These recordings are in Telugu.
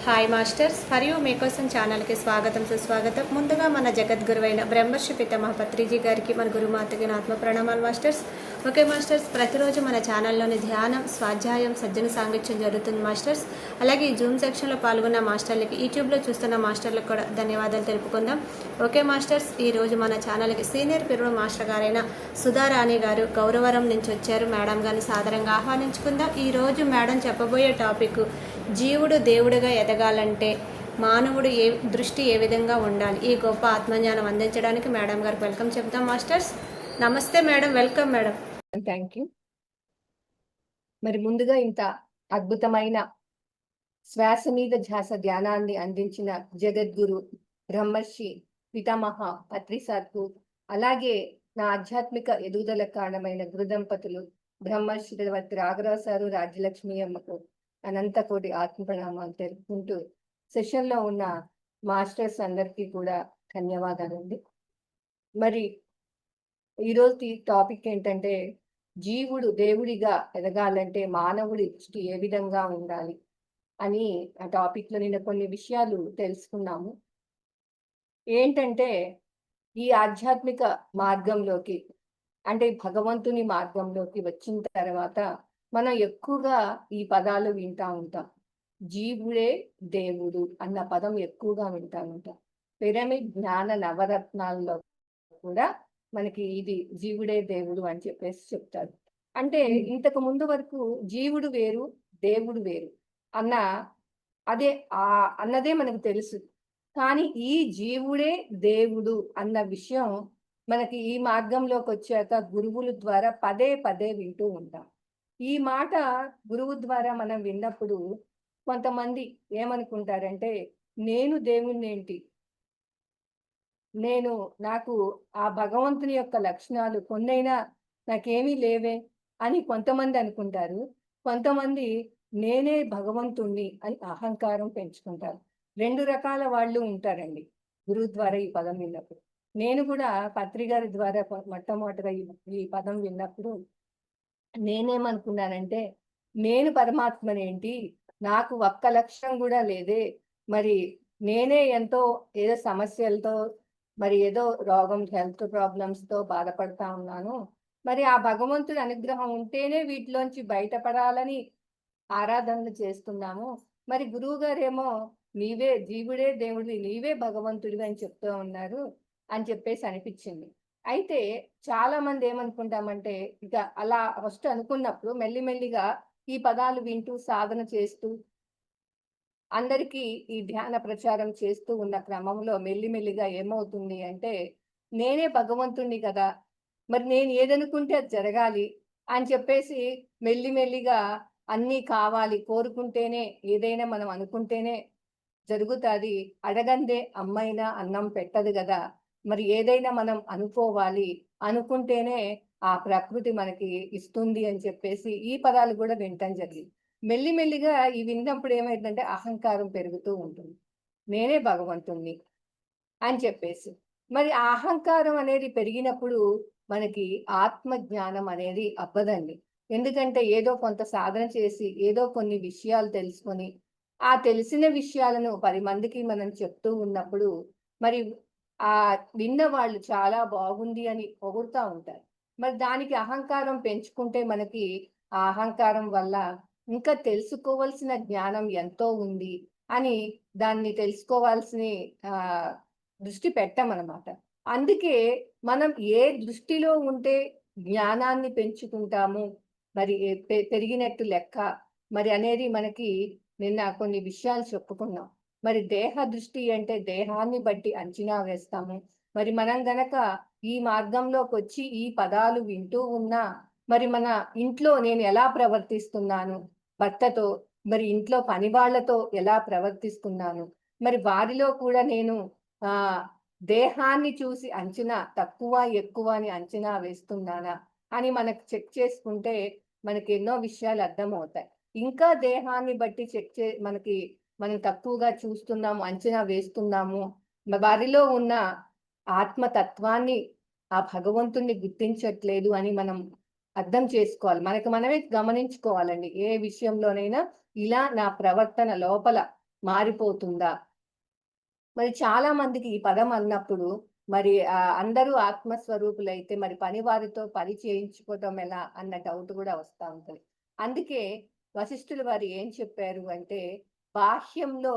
హాయ్ మాస్టర్స్, మరియు మీకోసం ఛానల్కి స్వాగతం సుస్వాగతం. ముందుగా మన జగద్గురువైన బ్రహ్మర్షి పితామహ పత్రిజీ గారికి, మన గురుమాతకి నా ఆత్మ ప్రణామాలు మాస్టర్స్. ఓకే మాస్టర్స్, ప్రతిరోజు మన ఛానల్లోని ధ్యానం, స్వాధ్యాయం, సజ్జన సాంగత్యం జరుగుతుంది మాస్టర్స్. అలాగే ఈ జూమ్ సెక్షన్లో పాల్గొన్న మాస్టర్లకి, యూట్యూబ్లో చూస్తున్న మాస్టర్లకు కూడా ధన్యవాదాలు తెలుపుకుందాం. ఓకే మాస్టర్స్, ఈరోజు మన ఛానల్కి సీనియర్ పిరుడు మాస్టర్ గారైన సుధారాణి గారు గౌరవరం నుంచి వచ్చారు. మేడం గారిని సాదరంగా ఆహ్వానించుకుందాం. ఈరోజు మేడం చెప్పబోయే టాపిక్, జీవుడు దేవుడిగా ఎదగాలంటే మానవుడు దృష్టి ఏ విధంగా ఉండాలి. ఈ గొప్ప ఆత్మజ్ఞానం అందించడానికి మేడం గారికి వెల్కమ్ చెప్తాం మాస్టర్స్. నమస్తే madam, welcome madam. Thank you. మరి ముందుగా ఇంత అద్భుతమైన శ్వాస మీద ధ్యాస ధ్యానాన్ని అందించిన జగద్గురు బ్రహ్మర్షి పితామహ పత్రి సార్కు, అలాగే నా ఆధ్యాత్మిక ఎదుగుదల కారణమైన గురుదంపతులు బ్రహ్మర్షి రాఘరావు సారు, రాజ్యలక్ష్మి అమ్మకు అనంత కోటి ఆత్మ ప్రణామాలు తెలుపుకుంటూ, సెషన్లో ఉన్న మాస్టర్స్ అందరికీ కూడా ధన్యవాదాలండి. మరి ఈరోజు టాపిక్ ఏంటంటే, జీవుడు దేవుడిగా ఎదగాలంటే మానవుడి దృష్టి ఏ విధంగా ఉండాలి అని ఆ టాపిక్లో నిన్న కొన్ని విషయాలు తెలుసుకున్నాము. ఏంటంటే, ఈ ఆధ్యాత్మిక మార్గంలోకి, అంటే భగవంతుని మార్గంలోకి వచ్చిన తర్వాత మనం ఎక్కువగా ఈ పదాలు వింటా ఉంటాం. జీవుడే దేవుడు అన్న పదం ఎక్కువగా వింటా ఉంటాం. పిరమిడ్ జ్ఞాన నవరత్నాల్లో కూడా మనకి ఇది జీవుడే దేవుడు అని చెప్పేసి చెప్తారు. అంటే ఇంతకు ముందు వరకు జీవుడు వేరు, దేవుడు వేరు అన్న అన్నదే మనకు తెలుసు. కానీ ఈ జీవుడే దేవుడు అన్న విషయం మనకి ఈ మార్గంలోకి వచ్చాక గురువుల ద్వారా పదే పదే వింటూ ఉంటాం. ఈ మాట గురువు ద్వారా మనం విన్నప్పుడు కొంతమంది ఏమనుకుంటారంటే, నేను దేవుణ్ణి ఏంటి, నాకు ఆ భగవంతుని యొక్క లక్షణాలు కొన్నైనా నాకేమీ లేవే అని కొంతమంది అనుకుంటారు. కొంతమంది నేనే భగవంతుణ్ణి అని అహంకారం పెంచుకుంటారు. రెండు రకాల వాళ్ళు ఉంటారండి గురువు ద్వారా ఈ పదం విన్నప్పుడు. నేను కూడా పత్రిగారి ద్వారా మొట్టమొదటిగా ఈ పదం విన్నప్పుడు నేనేమనుకున్నానంటే, నేను పరమాత్మనేంటి, నాకు ఒక్క లక్షణం కూడా లేదే, మరి నేనే ఏదో సమస్యలతో, మరి ఏదో రోగం, హెల్త్ ప్రాబ్లమ్స్తో బాధపడతా ఉన్నాను. మరి ఆ భగవంతుడి అనుగ్రహం ఉంటేనే వీటిలోంచి బయటపడాలని ఆరాధనలు చేస్తున్నాము. మరి గురువు గారేమో నీవే జీవుడే దేవుడివి, నీవే భగవంతుడివి అని చెప్తూ ఉన్నారు అని చెప్పేసి అనిపించింది. అయితే చాలా మంది ఏమనుకుంటామంటే, ఇక అలా ఫస్ట్ అనుకున్నప్పుడు మెల్లిమెల్లిగా ఈ పదాలు వింటూ సాధన చేస్తూ అందరికీ ఈ ధ్యాన ప్రచారం చేస్తూ ఉన్న క్రమంలో మెల్లిమెల్లిగా ఏమవుతుంది అంటే, నేనే భగవంతుణ్ణి కదా, మరి నేను ఏదనుకుంటే అది జరగాలి అని చెప్పేసి మెల్లిమెల్లిగా అన్నీ కావాలి, కోరుకుంటేనే ఏదైనా మనం అనుకుంటేనే జరుగుతుంది, అడగందే అమ్మైనా అన్నం పెట్టదు కదా, మరి ఏదైనా మనం అనుకోవాలి, అనుకుంటేనే ఆ ప్రకృతి మనకి ఇస్తుంది అని చెప్పేసి ఈ పదాలు కూడా వినటం జరిగింది. మెల్లిమెల్లిగా ఈ విన్నప్పుడు ఏమైందంటే అహంకారం పెరుగుతూ ఉంటుంది. నేనే భగవంతుణ్ణి అని చెప్పేసి. మరి ఆ అహంకారం అనేది పెరిగినప్పుడు మనకి ఆత్మ జ్ఞానం అనేది అవ్వదండి. ఎందుకంటే ఏదో కొంత సాధన చేసి, ఏదో కొన్ని విషయాలు తెలుసుకొని, ఆ తెలిసిన విషయాలను 10 మందికి మనం చెప్తూ ఉన్నప్పుడు, మరి ఆ విన్న వాళ్ళు చాలా బాగుంది అని పొగుడుతూ ఉంటారు. మరి దానికి అహంకారం పెంచుకుంటే మనకి ఆ అహంకారం వల్ల ఇంకా తెలుసుకోవాల్సిన జ్ఞానం ఎంతో ఉంది అని దాన్ని తెలుసుకోవాల్సిన దృష్టి పెట్టమన్నమాట. అందుకే మనం ఏ దృష్టిలో ఉంటే జ్ఞానాన్ని పెంచుకుంటాము, మరి పెరిగినట్టు లెక్క మరి అనేది మనకి నిన్న కొన్ని విషయాలు చెప్పుకున్నాం. మరి దేహ దృష్టి అంటే దేహాన్ని బట్టి అంచనా వేస్తాము. మరి మనం గనక ఈ మార్గంలోకి వచ్చి ఈ పదాలు వింటూ ఉన్నా, మరి మన ఇంట్లో నేను ఎలా ప్రవర్తిస్తున్నాను, భర్తతో, మరి ఇంట్లో పని వాళ్ళతో ఎలా ప్రవర్తిస్తున్నాను, మరి వారిలో కూడా నేను దేహాన్ని చూసి అంచనా తక్కువ ఎక్కువ అని అంచనా వేస్తున్నానా అని మనకు చెక్ చేసుకుంటే మనకి ఎన్నో విషయాలు అర్థమవుతాయి. ఇంకా దేహాన్ని బట్టి మనం తక్కువగా చూస్తున్నాము, అంచనా వేస్తున్నాము, వారిలో ఉన్న ఆత్మతత్వాన్ని, ఆ భగవంతుణ్ణి గుర్తించట్లేదు అని మనం అర్థం చేసుకోవాలి. మనకు మనమే గమనించుకోవాలండి. ఏ విషయంలోనైనా ఇలా నా ప్రవర్తన లోపల మారిపోతుందా? మరి చాలా మందికి ఈ పదం అన్నప్పుడు మరి అందరూ ఆత్మస్వరూపులైతే మరి పని వారితో పని చేయించుకోవటం ఎలా అన్న డౌట్ కూడా వస్తా ఉంటది. అందుకే వశిష్ఠులు వారు ఏం చెప్పారు అంటే, బాహ్యంలో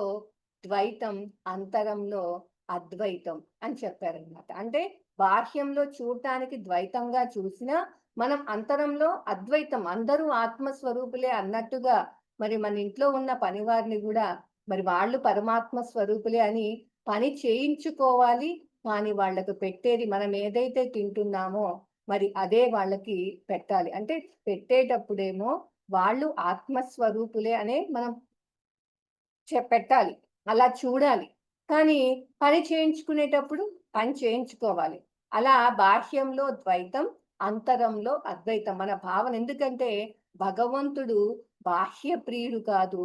ద్వైతం, అంతరంలో అద్వైతం అని చెప్పారనమాట. అంటే బాహ్యంలో చూడటానికి ద్వైతంగా చూసినా మనం అంతరంలో అద్వైతం, అందరూ ఆత్మస్వరూపులే అన్నట్టుగా మరి మన ఇంట్లో ఉన్న పనివారిని కూడా మరి వాళ్ళు పరమాత్మ స్వరూపులే అని పని చేయించుకోవాలి. కానీ వాళ్ళకు పెట్టేది మనం ఏదైతే తింటున్నామో మరి అదే వాళ్ళకి పెట్టాలి. అంటే పెట్టేటప్పుడేమో వాళ్ళు ఆత్మస్వరూపులే అనే మనం పెట్టాలి. అలా చూడాలి. కానీ పని చేయించుకునేటప్పుడు పని చేయించుకోవాలి. అలా బాహ్యంలో ద్వైతం, అంతరంలో అద్వైతం మన భావన. ఎందుకంటే భగవంతుడు బాహ్య ప్రియుడు కాదు,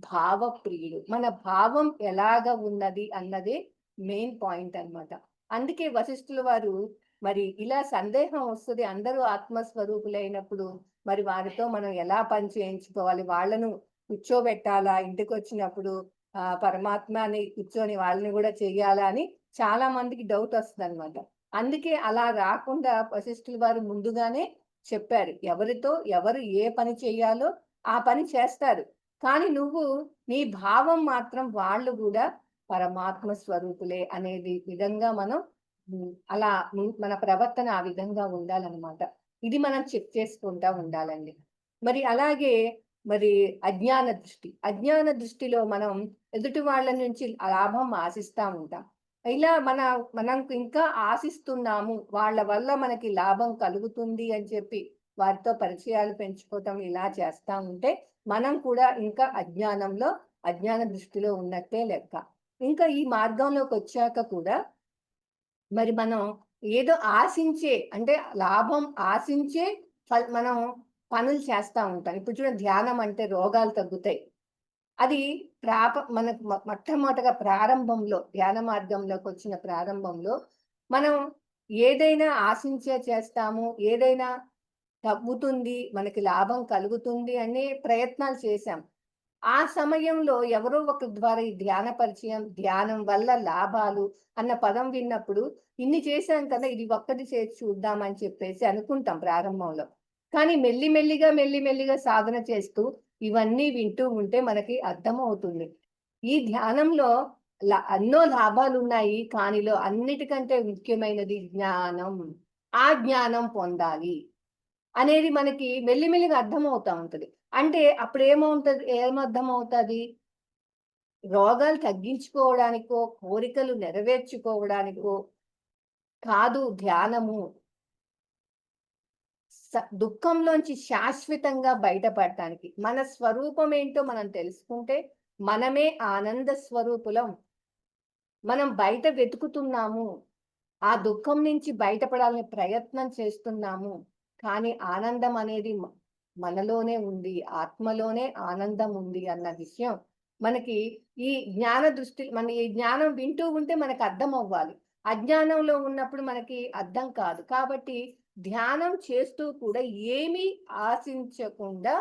భావ ప్రియుడు. మన భావం ఎలాగ ఉన్నది అన్నదే మెయిన్ పాయింట్ అన్నమాట. అందుకే వశిష్ఠుల వారు మరి ఇలా సందేహం వస్తది. అందరూ ఆత్మస్వరూపులైనప్పుడు మరి వారితో మనం ఎలా పని చేయించుకోవాలి? వాళ్ళను కూర్చోబెట్టాలా? ఇంటికొచ్చినప్పుడు పరమాత్మ అని కూర్చొని వాళ్ళని కూడా చెయ్యాలా అని చాలా మందికి డౌట్ వస్తదనమాట. అందుకే అలా రాకుండా వశిష్ఠుల వారు ముందుగానే చెప్పారు. ఎవరితో ఎవరు ఏ పని చేయాలో ఆ పని చేస్తారు. కానీ నువ్వు నీ భావం మాత్రం వాళ్ళు గూడా పరమాత్మ స్వరూపులే అనేది విధంగా మనం అలా మన ప్రవర్తన ఆ విధంగా ఉండాలనమాట. ఇది మనం చెక్ చేసుకుంటా ఉండాలండి. మరి అలాగే మరి అజ్ఞాన దృష్టి. అజ్ఞాన దృష్టిలో మనం ఎదుటి వాళ్ళ నుంచి లాభం ఆశిస్తా ఉంటాం. ఇలా మనం ఇంకా ఆశిస్తున్నాము. వాళ్ళ వల్ల మనకి లాభం కలుగుతుంది అని చెప్పి వారితో పరిచయాలు పెంచుకోవటం ఇలా చేస్తా ఉంటే మనం కూడా ఇంకా అజ్ఞాన దృష్టిలో ఉన్నట్టే లెక్క. ఇంకా ఈ మార్గంలోకి వచ్చాక కూడా మరి మనం ఏదో ఆశించే అంటే లాభం ఆశించే మనం పనులు చేస్తా ఉంటాం. ఇప్పుడు చూడండి, ధ్యానం అంటే రోగాలు తగ్గుతాయి. అది మనకు మొట్టమొదటగా ప్రారంభంలో ధ్యాన మార్గంలోకి వచ్చిన ప్రారంభంలో మనం ఏదైనా ఆశించే చేస్తాము, ఏదైనా తగ్గుతుంది, మనకి లాభం కలుగుతుంది అనే ప్రయత్నాలు చేశాం. ఆ సమయంలో ఎవరో ఒక ద్వారా ఈ ధ్యాన పరిచయం, ధ్యానం వల్ల లాభాలు అన్న పదం విన్నప్పుడు ఇన్ని చేశాం కదా, ఇది ఒక్కటి చేసి చూద్దామని చెప్పేసి అనుకుంటాం ప్రారంభంలో. కానీ మెల్లిమెల్లిగా సాధన చేస్తూ ఇవన్నీ వింటూ ఉంటే మనకి అర్థమవుతుంది. ఈ ధ్యానంలో ఎన్నో లాభాలున్నాయి. కానిలో అన్నిటికంటే ముఖ్యమైనది జ్ఞానం. ఆ జ్ఞానం పొందాలి అనేది మనకి మెల్లిమెల్లిగా అర్థమవుతా ఉంటది. అంటే ఏమర్థమవుతది? రోగాలు తగ్గించుకోవడానికో, కోరికలు నెరవేర్చుకోవడానికో కాదు ధ్యానము. దుఃఖంలోంచి శాశ్వతంగా బయటపడటానికి. మన స్వరూపం ఏంటో మనం తెలుసుకుంటే మనమే ఆనంద స్వరూపులం. మనం బయట వెతుకుతున్నాము. ఆ దుఃఖం నుంచి బయటపడాలని ప్రయత్నం చేస్తున్నాము. కానీ ఆనందం అనేది మనలోనే ఉంది. ఆత్మలోనే ఆనందం ఉంది అన్న విషయం మనకి ఈ ఈ జ్ఞానం వింటూ ఉంటే మనకు అర్థం అవ్వాలి. అజ్ఞానంలో ఉన్నప్పుడు మనకి అర్థం కాదు. కాబట్టి ధ్యానం చేస్తూ కూడా ఏమీ ఆశించకుండా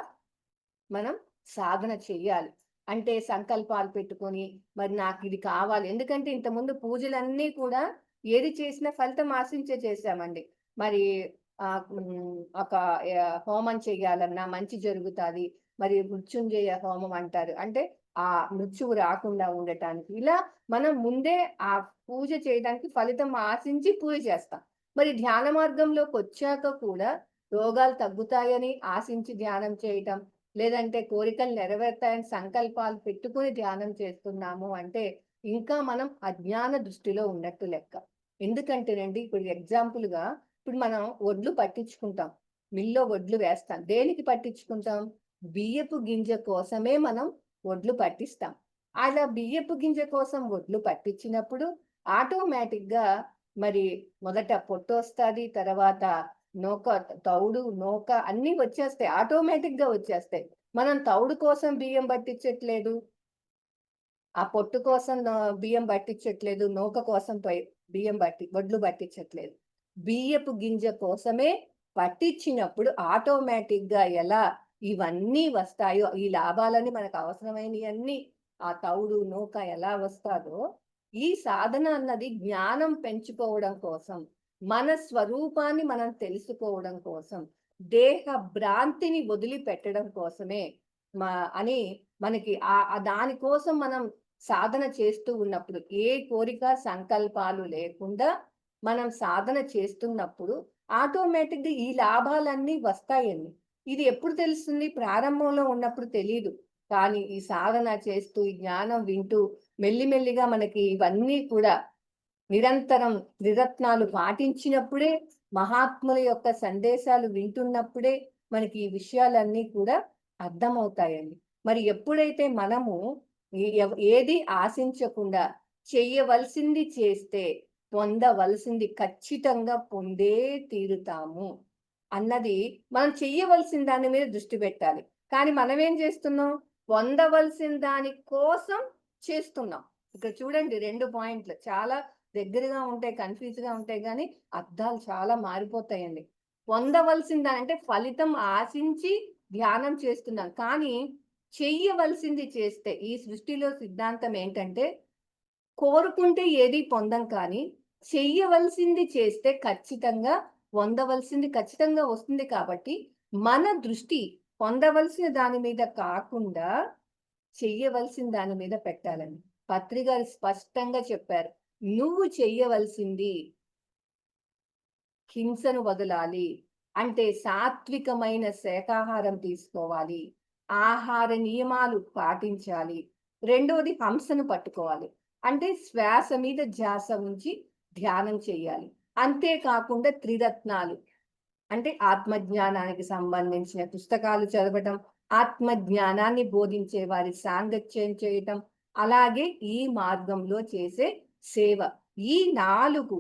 మనం సాధన చెయ్యాలి. అంటే సంకల్పాలు పెట్టుకొని మరి నాకు ఇది కావాలి. ఎందుకంటే ఇంతకుముందు పూజలన్నీ కూడా ఏది చేసినా ఫలితం ఆశించే చేశామండి. మరి ఒక హోమం చెయ్యాలన్నా మంచి జరుగుతాది. మరి మృత్యుంజయ హోమం అంటారు. అంటే ఆ మృత్యువు రాకుండా ఉండటానికి. ఇలా మనం ముందే ఆ పూజ చేయడానికి ఫలితం ఆశించి పూజ చేస్తాం. మరి ధ్యాన మార్గంలోకొచ్చాక కూడా రోగాలు తగ్గుతాయని ఆశించి ధ్యానం చేయటం, లేదంటే కోరికలు నెరవేరుతాయని సంకల్పాలు పెట్టుకుని ధ్యానం చేస్తున్నాము అంటే ఇంకా మనం అజ్ఞాన దృష్టిలో ఉన్నట్టు లెక్క. ఎందుకంటేనండి ఇప్పుడు ఎగ్జాంపుల్‌గా ఇప్పుడు మనం వడ్లు పట్టించుకుంటాం. మిల్లులో వడ్లు వేస్తాం. దేనికి పట్టించుకుంటాం? బియ్యపు గింజ కోసమే మనం వడ్లు పట్టిస్తాం. అలా బియ్యపు గింజ కోసం వడ్లు పట్టించినప్పుడు ఆటోమేటిక్‌గా మరి మొదట పొట్టొస్తది. తర్వాత తౌడు, నూక అన్నీ వచ్చేస్తాయి. ఆటోమేటిక్‌గా వచ్చేస్తాయి. మనం తౌడు కోసం బియ్యం పట్టించట్లేదు. ఆ పొట్టు కోసం బియ్యం పట్టించట్లేదు. నూక కోసం వడ్లు పట్టించట్లేదు. బియ్యపు గింజ కోసమే పట్టించినప్పుడు ఆటోమేటిక్‌గా ఎలా ఇవన్నీ వస్తాయో, ఈ లాభాలన్నీ మనకు అవసరమైనయన్నీ ఆ తౌడు నూక ఎలా వస్తాదో, ఈ సాధన అన్నది జ్ఞానం పెంచుకోవడం కోసం, మన స్వరూపాన్ని మనం తెలుసుకోవడం కోసం, దేహ భ్రాంతిని వదిలిపెట్టడం కోసమే మా అని మనకి దానికోసం మనం సాధన చేస్తూ ఉన్నప్పుడు, ఏ కోరిక సంకల్పాలు లేకుండా మనం సాధన చేస్తున్నప్పుడు ఆటోమేటిక్గా ఈ లాభాలన్నీ వస్తాయండి. ఇది ఎప్పుడు తెలుస్తుంది? ప్రారంభంలో ఉన్నప్పుడు తెలీదు. కానీ ఈ సాధన చేస్తూ, ఈ జ్ఞానం వింటూ, మెల్లిమెల్లిగా మనకి ఇవన్నీ కూడా నిరంతరం త్రిరత్నాలు పాటించినప్పుడే, మహాత్ముల యొక్క సందేశాలు వింటున్నప్పుడే మనకి ఈ విషయాలన్నీ కూడా అర్థమవుతాయండి. మరి ఎప్పుడైతే మనము ఏది ఆశించకుండా చెయ్యవలసింది చేస్తే, పొందవలసింది ఖచ్చితంగా పొందే తీరుతాము అన్నది, మనం చెయ్యవలసిన దాని మీద దృష్టి పెట్టాలి. కానీ మనం ఏం చేస్తున్నాం? పొందవలసిన దాని కోసం చేస్తున్నాం. ఇక్కడ చూడండి 2 పాయింట్లు చాలా దగ్గరగా ఉంటాయి, కన్‌ఫ్యూజ్‌గా ఉంటాయి గానీ, అర్థాలు చాలా మారిపోతాయండి. పొందవలసిన దానంటే ఫలితం ఆశించి ధ్యానం చేస్తున్నాం. కానీ చెయ్యవలసింది చేస్తే, ఈ సృష్టిలో సిద్ధాంతం ఏంటంటే, కోరుకుంటే ఏది పొందం కానీ, చెయ్యవలసింది చేస్తే ఖచ్చితంగా పొందవలసింది ఖచ్చితంగా వస్తుంది కాబట్టి, మన దృష్టి పొందవలసిన దాని మీద కాకుండా, చెయ్యవలసిన దాని మీద పెట్టాలండి. పత్రి గారు స్పష్టంగా చెప్పారు. నువ్వు చెయ్యవలసింది హింసను వదలాలి. అంటే సాత్వికమైన శాకాహారం తీసుకోవాలి. ఆహార నియమాలు పాటించాలి. రెండోది హంసను పట్టుకోవాలి. అంటే శ్వాస మీద ధ్యాస ఉంచి ధ్యానం చేయాలి. అంతేకాకుండా త్రిరత్నాలు అంటే ఆత్మజ్ఞానానికి సంబంధించిన పుస్తకాలు చదవటం, ఆత్మజ్ఞానాన్ని బోధించే వారి సాంగత్యం చేయటం, అలాగే ఈ మార్గంలో చేసే సేవ. ఈ 4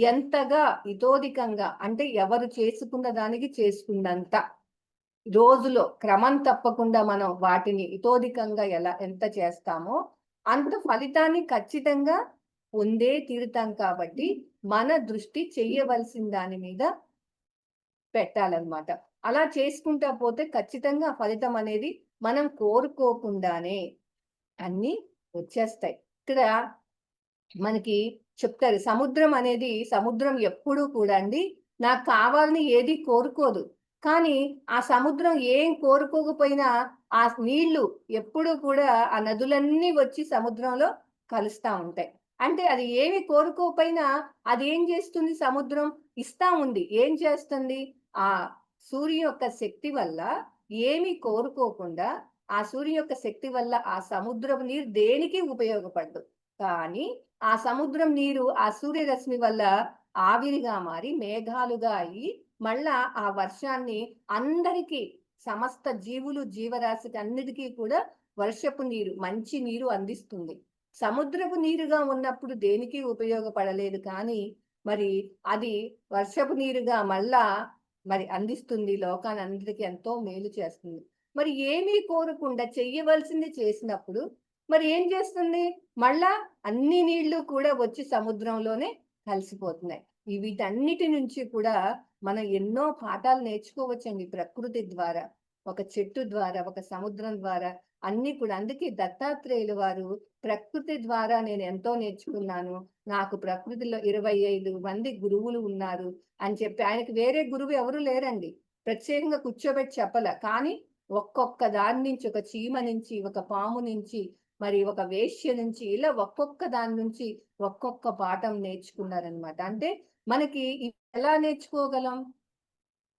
ఎంతగా ఇతోధికంగా అంటే ఎవరు చేసుకున్న దానికి చేసుకున్నంత రోజులో క్రమం తప్పకుండా మనం వాటిని ఇతోధికంగా ఎంత చేస్తామో అంత ఫలితాన్ని ఖచ్చితంగా పొందే తీరుతాం కాబట్టి మన దృష్టి చెయ్యవలసిన దాని మీద పెట్టాలన్నమాట. అలా చేసుకుంటా పోతే ఖచ్చితంగా ఫలితం అనేది మనం కోరుకోకుండానే అన్నీ వచ్చేస్తాయి. ఇక్కడ మనకి చెప్తారు, సముద్రం ఎప్పుడూ కూడా అండి నాకు కావాలని ఏది కోరుకోదు. కానీ ఆ సముద్రం ఏం కోరుకోకపోయినా ఆ నీళ్లు ఎప్పుడూ కూడా ఆ నదులన్నీ వచ్చి సముద్రంలో కలుస్తా ఉంటాయి. అంటే అది ఏమి కోరుకోకపోయినా అది ఏం చేస్తుంది? సముద్రం ఇస్తా ఉంది. ఏం చేస్తుంది? ఆ సూర్యుని యొక్క శక్తి వల్ల ఏమి కోరుకోకుండా, ఆ సూర్యుని యొక్క శక్తి వల్ల ఆ సముద్రపు నీరు దేనికి ఉపయోగపడదు. కానీ ఆ సముద్రం నీరు ఆ సూర్యరశ్మి వల్ల ఆవిరిగా మారి మేఘాలుగా అయ్యి మళ్ళా ఆ వర్షాన్ని అందరికీ, సమస్త జీవులు జీవరాశికి అన్నిటికీ కూడా వర్షపు నీరు, మంచి నీరు అందిస్తుంది. సముద్రపు నీరుగా ఉన్నప్పుడు దేనికి ఉపయోగపడలేదు కానీ మరి అది వర్షపు నీరుగా మళ్ళా మరి అందిస్తుంది, లోకానందరికీ ఎంతో మేలు చేస్తుంది. మరి ఏమీ కోరకుండా చెయ్యవలసింది చేసినప్పుడు మరి ఏం చేస్తుంది? మళ్ళా అన్ని నీళ్లు కూడా వచ్చి సముద్రంలోనే కలిసిపోతున్నాయి. వీటన్నిటి నుంచి కూడా మనం ఎన్నో పాఠాలు నేర్చుకోవచ్చండి ప్రకృతి ద్వారా. ఒక చెట్టు ద్వారా, ఒక సముద్రం ద్వారా అన్నీ కూడా. అందుకే దత్తాత్రేయులు వారు ప్రకృతి ద్వారా నేను ఎంతో నేర్చుకున్నాను. నాకు ప్రకృతిలో 25 మంది గురువులు ఉన్నారు అని చెప్పి, ఆయనకి వేరే గురువు ఎవరు లేరండి. ప్రత్యేకంగా కూర్చోబెట్టి చెప్పల. కానీ ఒక్కొక్క దాని నుంచి, ఒక చీమ నుంచి, ఒక పాము నుంచి, మరి ఒక వేశ్య నుంచి, ఇలా ఒక్కొక్క దాని నుంచి ఒక్కొక్క పాఠం నేర్చుకున్నారనమాట. అంటే మనకి ఎలా నేర్చుకోగలం?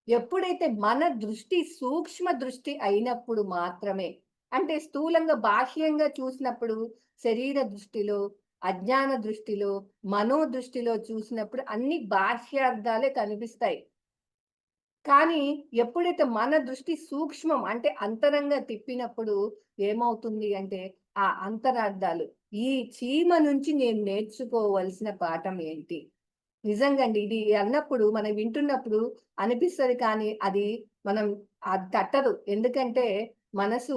ఎప్పుడైతే మన దృష్టి సూక్ష్మ దృష్టి అయినప్పుడు మాత్రమే. అంటే స్థూలంగా బాహ్యంగా చూసినప్పుడు, శరీర దృష్టిలో, అజ్ఞాన దృష్టిలో, మనో దృష్టిలో చూసినప్పుడు అన్ని బాహ్యార్థాలే కనిపిస్తాయి. కానీ ఎప్పుడైతే మన దృష్టి సూక్ష్మం అంటే అంతరంగా తిప్పినప్పుడు ఏమవుతుంది అంటే ఆ అంతరార్థాలు, ఈ చీమ నుంచి నేను నేర్చుకోవలసిన పాఠం ఏంటి? నిజంగా అండి. ఇది అన్నప్పుడు మనం వింటున్నప్పుడు అనిపిస్తది కానీ అది మనం అది తట్టదు. ఎందుకంటే మనసు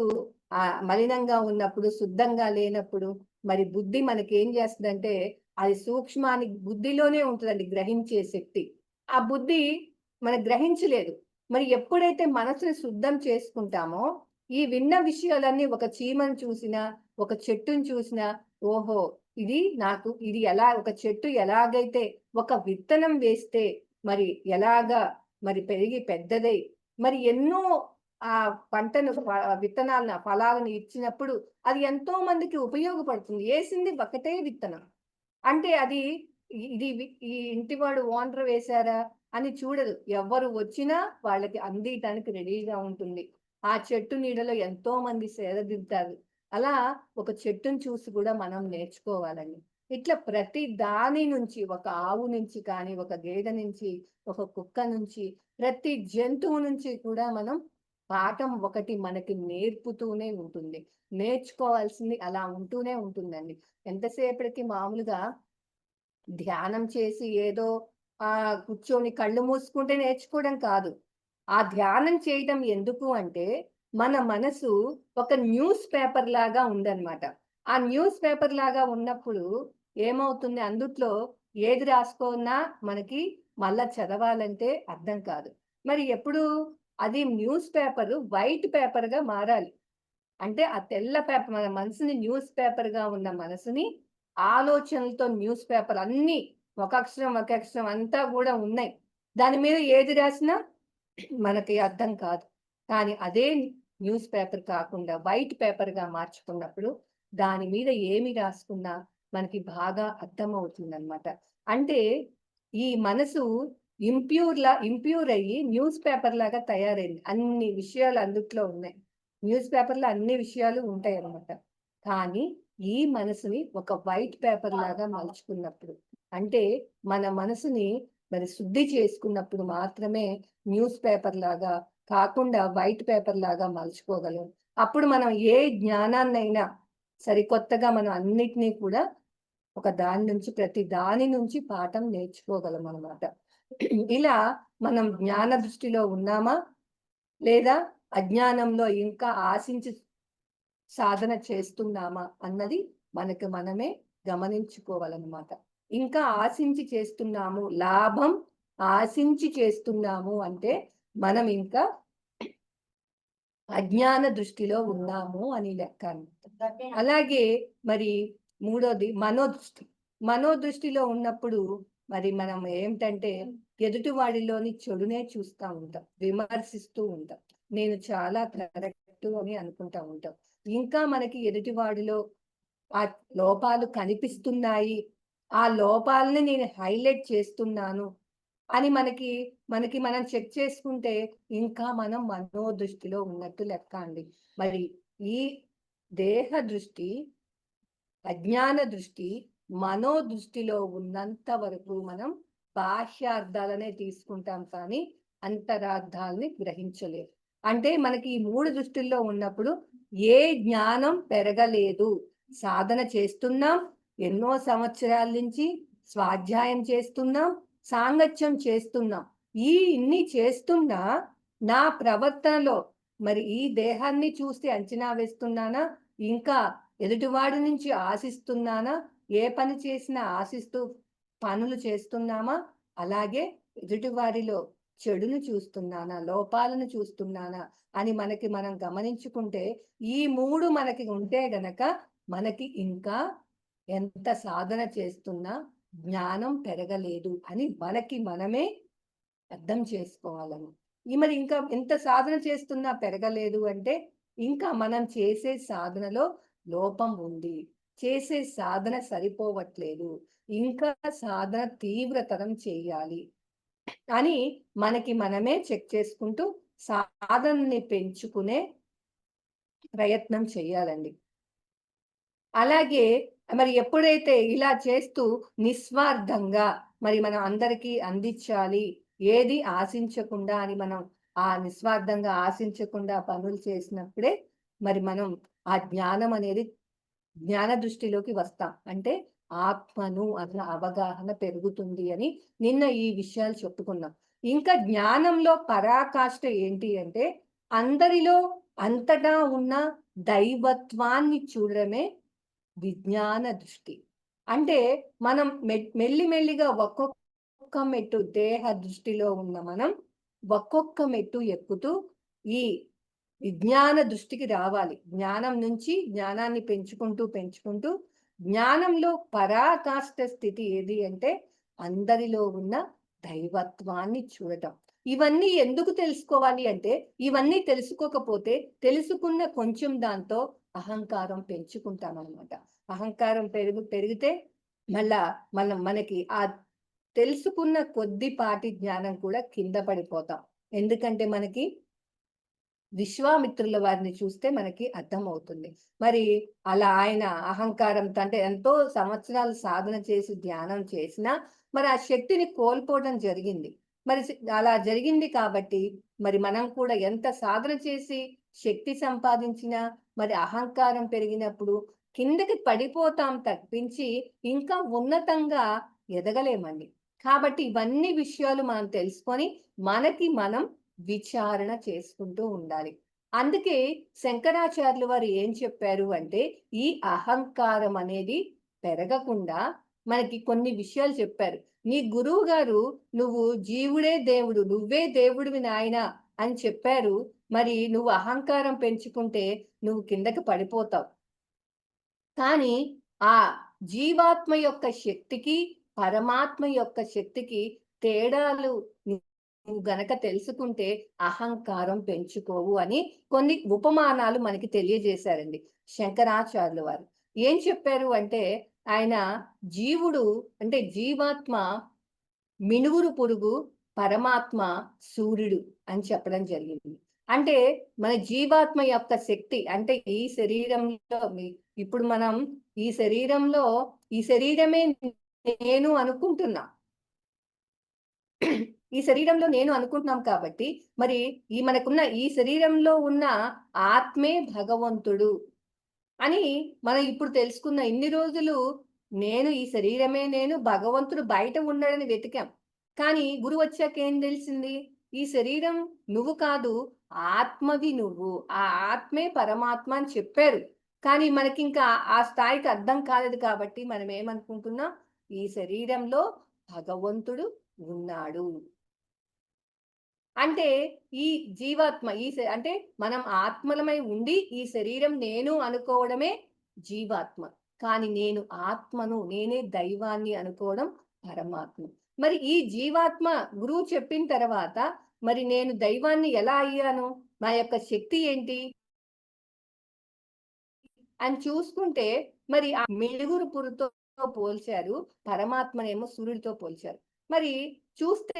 మలినంగా ఉన్నప్పుడు, శుద్ధంగా లేనప్పుడు మరి బుద్ధి మనకేం చేస్తదంటే అది సూక్ష్మానికి బుద్ధిలోనే ఉంటదండి గ్రహించే శక్తి. ఆ బుద్ధి మనం గ్రహించలేదు. మరి ఎప్పుడైతే మనసుని శుద్ధం చేసుకుంటామో ఈ విన్న విషయాలన్నీ ఒక చీమను చూసినా, ఒక చెట్టుని చూసినా, ఓహో! ఇది ఎలా ఒక చెట్టు ఎలాగైతే ఒక విత్తనం వేస్తే మరి ఎలాగా మరి పెరిగి పెద్దదై మరి ఎన్నో పంటను విత్తనాలను, ఫలాలను ఇచ్చినప్పుడు అది ఎంతో మందికి ఉపయోగపడుతుంది. ఏసింది ఒకటే విత్తనం. అంటే అది ఈ ఇంటివాడు ఓనర్ వేశారా అని చూడదు. ఎవ్వరు వచ్చినా వాళ్ళకి అందియటానికి రెడీగా ఉంటుంది. ఆ చెట్టు నీడలో ఎంతో మంది సేదదీరుతారు. అలా ఒక చెట్టుని చూసి కూడా మనం నేర్చుకోవాలండి. ఇట్లా ప్రతి దాని నుంచి ఒక ఆవు నుంచి కానీ, ఒక గేదె నుంచి, ఒక కుక్క నుంచి, ప్రతి జంతువు నుంచి కూడా మనం పాఠం ఒకటి మనకి నేర్పుతూనే ఉంటుంది. నేర్చుకోవాల్సింది అలా ఉంటూనే ఉంటుందండి. ఎంతసేపటికి మామూలుగా ధ్యానం చేసి ఏదో కూర్చొని కళ్ళు మూసుకుంటే నేర్చుకోవడం కాదు. ఆ ధ్యానం చేయటం ఎందుకు అంటే, మన మనసు ఒక న్యూస్ పేపర్ లాగా ఉందన్నమాట. ఆ న్యూస్ పేపర్ లాగా ఉన్నప్పుడు ఏమవుతుంది అందుట్లో ఏది రాసుకున్నా మనకి మళ్ళా చదవాలంటే అర్థం కాదు. మరి ఎప్పుడు అది న్యూస్ పేపరు వైట్ పేపర్‌గా మారాలి. అంటే ఆ తెల్ల పేపర్ మన మనసుని న్యూస్ పేపర్‌గా ఉన్న మనసుని ఆలోచనలతో న్యూస్ పేపర్ అన్నీ ఒక అక్షరం, ఒక అక్షరం అంతా గూడా ఉన్నాయి. దాని మీద ఏది రాసినా మనకి అర్థం కాదు. కానీ అదే న్యూస్ పేపర్ కాకుండా వైట్ పేపర్‌గా మార్చుకున్నప్పుడు దాని మీద ఏమి రాసుకున్నా మనకి బాగా అర్థమవుతుందనమాట. అంటే ఈ మనసు ఇంప్యూర్ అయ్యి న్యూస్ పేపర్ లాగా తయారైంది. అన్ని విషయాలు అందుట్లో ఉన్నాయి. న్యూస్ పేపర్‌లో అన్ని విషయాలు ఉంటాయన్నమాట. కానీ ఈ మనసుని ఒక వైట్ పేపర్ లాగా మలుచుకున్నప్పుడు అంటే మన మనసుని మరి శుద్ధి చేసుకున్నప్పుడు మాత్రమే న్యూస్ పేపర్ లాగా కాకుండా వైట్ పేపర్ లాగా మలుచుకోగలం. అప్పుడు మనం ఏ జ్ఞానాన్నైనా సరికొత్తగా మనం అన్నిటిని కూడా ప్రతి దాని నుంచి పాఠం నేర్చుకోగలం అన్నమాట. ఇలా మనం జ్ఞాన దృష్టిలో ఉన్నామా? లేదా అజ్ఞానంలో ఇంకా ఆశించి సాధన చేస్తున్నామా? అన్నది మనకు మనమే గమనించుకోవాలన్నమాట. ఇంకా ఆశించి చేస్తున్నాము, లాభం ఆశించి చేస్తున్నాము అంటే మనం ఇంకా అజ్ఞాన దృష్టిలో ఉన్నాము అని లెక్క అన్నమాట. అలాగే మరి మూడోది మనోదృష్టి. మనోదృష్టిలో ఉన్నప్పుడు మరి మనం ఏమిటంటే ఎదుటి వాడిలోని చెడునే చూస్తా ఉంటాం. విమర్శిస్తూ ఉంటాం. నేను చాలా కరెక్ట్ అని అనుకుంటా ఉంటాం. ఇంకా మనకి ఎదుటివాడిలో ఆ లోపాలు కనిపిస్తున్నాయి. ఆ లోపాలని నేను హైలైట్ చేస్తున్నాను అని మనకి మనం చెక్ చేసుకుంటే ఇంకా మనం మనోదృష్టిలో ఉన్నట్టు లెక్క అండి. మరి ఈ దేహ దృష్టి, అజ్ఞాన దృష్టి, మనోదృష్టిలో ఉన్నంత వరకు మనం బాహ్యార్థాలనే తీసుకుంటాం కానీ అంతరార్థాలని గ్రహించలేము. అంటే మనకి ఈ 3 దృష్టిల్లో ఉన్నప్పుడు ఏ జ్ఞానం పెరగలేదు. సాధన చేస్తున్నాం. ఎన్నో సంవత్సరాల నుంచి స్వాధ్యాయం చేస్తున్నాం. సాంగత్యం చేస్తున్నాం. ఇన్ని చేస్తున్నా నా ప్రవర్తనలో మరి ఈ దేహాన్ని చూసి అంచనా వేస్తున్నానా? ఇంకా ఎదుటివాడి నుంచి ఆశిస్తున్నానా? ఏ పని చేసినా ఆశిస్తూ పనులు చేస్తున్నామా? అలాగే ఎదుటివారిలో చెడును చూస్తున్నానా? లోపాలను చూస్తున్నానా? అని మనకి మనం గమనించుకుంటే ఈ 3 మనకి ఉంటే గనక మనకి ఇంకా ఎంత సాధన చేస్తున్నా జ్ఞానం పెరగలేదు అని మనకి మనమే అర్థం చేసుకోవాలని. మరి ఇంకా ఎంత సాధన చేస్తున్నా పెరగలేదు అంటే ఇంకా మనం చేసే సాధనలో లోపం ఉంది. చేసే సాధన సరిపోవట్లేదు. ఇంకా సాధన తీవ్రతరం చేయాలి అని మనకి మనమే చెక్ చేసుకుంటూ సాధనని పెంచుకునే ప్రయత్నం చేయాలండి. అలాగే మరి ఎప్పుడైతే ఇలా చేస్తూ నిస్వార్థంగా మరి మనం అందరికీ అందించాలి, ఏది ఆశించకుండా అని మనం నిస్వార్థంగా ఆశించకుండా పనులు చేసినప్పుడే మరి మనం ఆ జ్ఞానం అనేది జ్ఞాన దృష్టిలోకి వస్తాం. అంటే ఆత్మను అన్న అవగాహన పెరుగుతుంది అని నిన్న ఈ విషయాలు చెప్పుకున్నాం. ఇంకా జ్ఞానంలో పరాకాష్ఠ ఏంటి అంటే అందరిలో అంతటా ఉన్న దైవత్వాన్ని చూడడమే విజ్ఞాన దృష్టి. అంటే మనం మెల్లిమెల్లిగా ఒక్కొక్క మెట్టు దేహ దృష్టిలో ఉన్న మనం ఒక్కొక్క మెట్టు ఎక్కుతూ ఈ జ్ఞాన దృష్టికి రావాలి. జ్ఞానం నుంచి జ్ఞానాన్ని పెంచుకుంటూ పెంచుకుంటూ జ్ఞానంలో పరాకాష్ఠ స్థితి ఏది అంటే అందరిలో ఉన్న దైవత్వాన్ని చూడటం. ఇవన్నీ ఎందుకు తెలుసుకోవాలి అంటే ఇవన్నీ తెలుసుకోకపోతే తెలుసుకున్న కొంచెం దాంతో అహంకారం పెంచుకుంటామన్నమాట. అహంకారం పెరిగితే మనకి ఆ తెలుసుకున్న కొద్దిపాటి జ్ఞానం కూడా కింద పడిపోతాం. ఎందుకంటే మనకి విశ్వామిత్రుల వారిని చూస్తే మనకి అర్థమవుతుంది. మరి అలా ఆయన అహంకారంతో అంటే ఎంతో సంవత్సరాలు సాధన చేసి ధ్యానం చేసినా మరి ఆ శక్తిని కోల్పోవడం జరిగింది. మరి అలా జరిగింది కాబట్టి మరి మనం కూడా ఎంత సాధన చేసి శక్తి సంపాదించినా మరి అహంకారం పెరిగినప్పుడు కిందకి పడిపోతాం తప్పించి ఇంకా ఉన్నతంగా ఎదగలేమండి. కాబట్టి ఇవన్నీ విషయాలు మనం తెలుసుకొని మనకి మనం విచారణ చేసుకుంటూ ఉండాలి. అందుకే శంకరాచార్యులు వారు ఏం చెప్పారు అంటే ఈ అహంకారం అనేది పెరగకుండా మనకి కొన్ని విషయాలు చెప్పారు. నీ గురువు గారు నువ్వు జీవుడే దేవుడు, నువ్వే దేవుడివి నాయనా అని చెప్పారు. మరి నువ్వు అహంకారం పెంచుకుంటే నువ్వు కిందకి పడిపోతావు. కానీ ఆ జీవాత్మ యొక్క శక్తికి, పరమాత్మ యొక్క శక్తికి తేడాలు నువ్వు గనక తెలుసుకుంటే అహంకారం పెంచుకోవు అని కొన్ని ఉపమానాలు మనకి తెలియజేశారండి శంకరాచార్యుల వారు. ఏం చెప్పారు అంటే ఆయన జీవుడు అంటే జీవాత్మ మినుగురు పురుగు, పరమాత్మ సూర్యుడు అని చెప్పడం జరిగింది. అంటే మన జీవాత్మ యొక్క శక్తి అంటే ఈ శరీరంలో ఇప్పుడు మనం ఈ శరీరంలో ఈ శరీరమే నేను అనుకుంటున్నా. ఈ శరీరంలో నేను అనుకుంటున్నాం కాబట్టి మరి మనకున్న ఈ శరీరంలో ఉన్న ఆత్మే భగవంతుడు అని మనం ఇప్పుడు తెలుసుకున్న ఇన్ని రోజులు నేను ఈ శరీరమే నేను భగవంతుడు బయట ఉన్నాడని వెతికాం. కానీ గురువు వచ్చాక ఏం తెలిసింది? ఈ శరీరం నువ్వు కాదు, ఆత్మవి నువ్వు. ఆ ఆత్మే పరమాత్మ అని చెప్పారు. కానీ మనకింకా ఆ స్థాయికి అర్థం కాలేదు కాబట్టి మనం ఏమనుకుంటున్నాం? ఈ శరీరంలో భగవంతుడు ఉన్నాడు. అంటే ఈ జీవాత్మ అంటే మనం ఆత్మలమై ఉండి ఈ శరీరం నేను అనుకోవడమే జీవాత్మ. కానీ నేను ఆత్మను, నేనే దైవాన్ని అనుకోవడం పరమాత్మ. మరి ఈ జీవాత్మ గురువు చెప్పిన తర్వాత మరి నేను దైవాన్ని ఎలా అయ్యాను? నా యొక్క శక్తి ఏంటి? అని చూసుకుంటే మరి ఆ మిడుగురు పురుగుతో పోల్చారు. పరమాత్మనేమో సూర్యుడితో పోల్చారు. మరి చూస్తే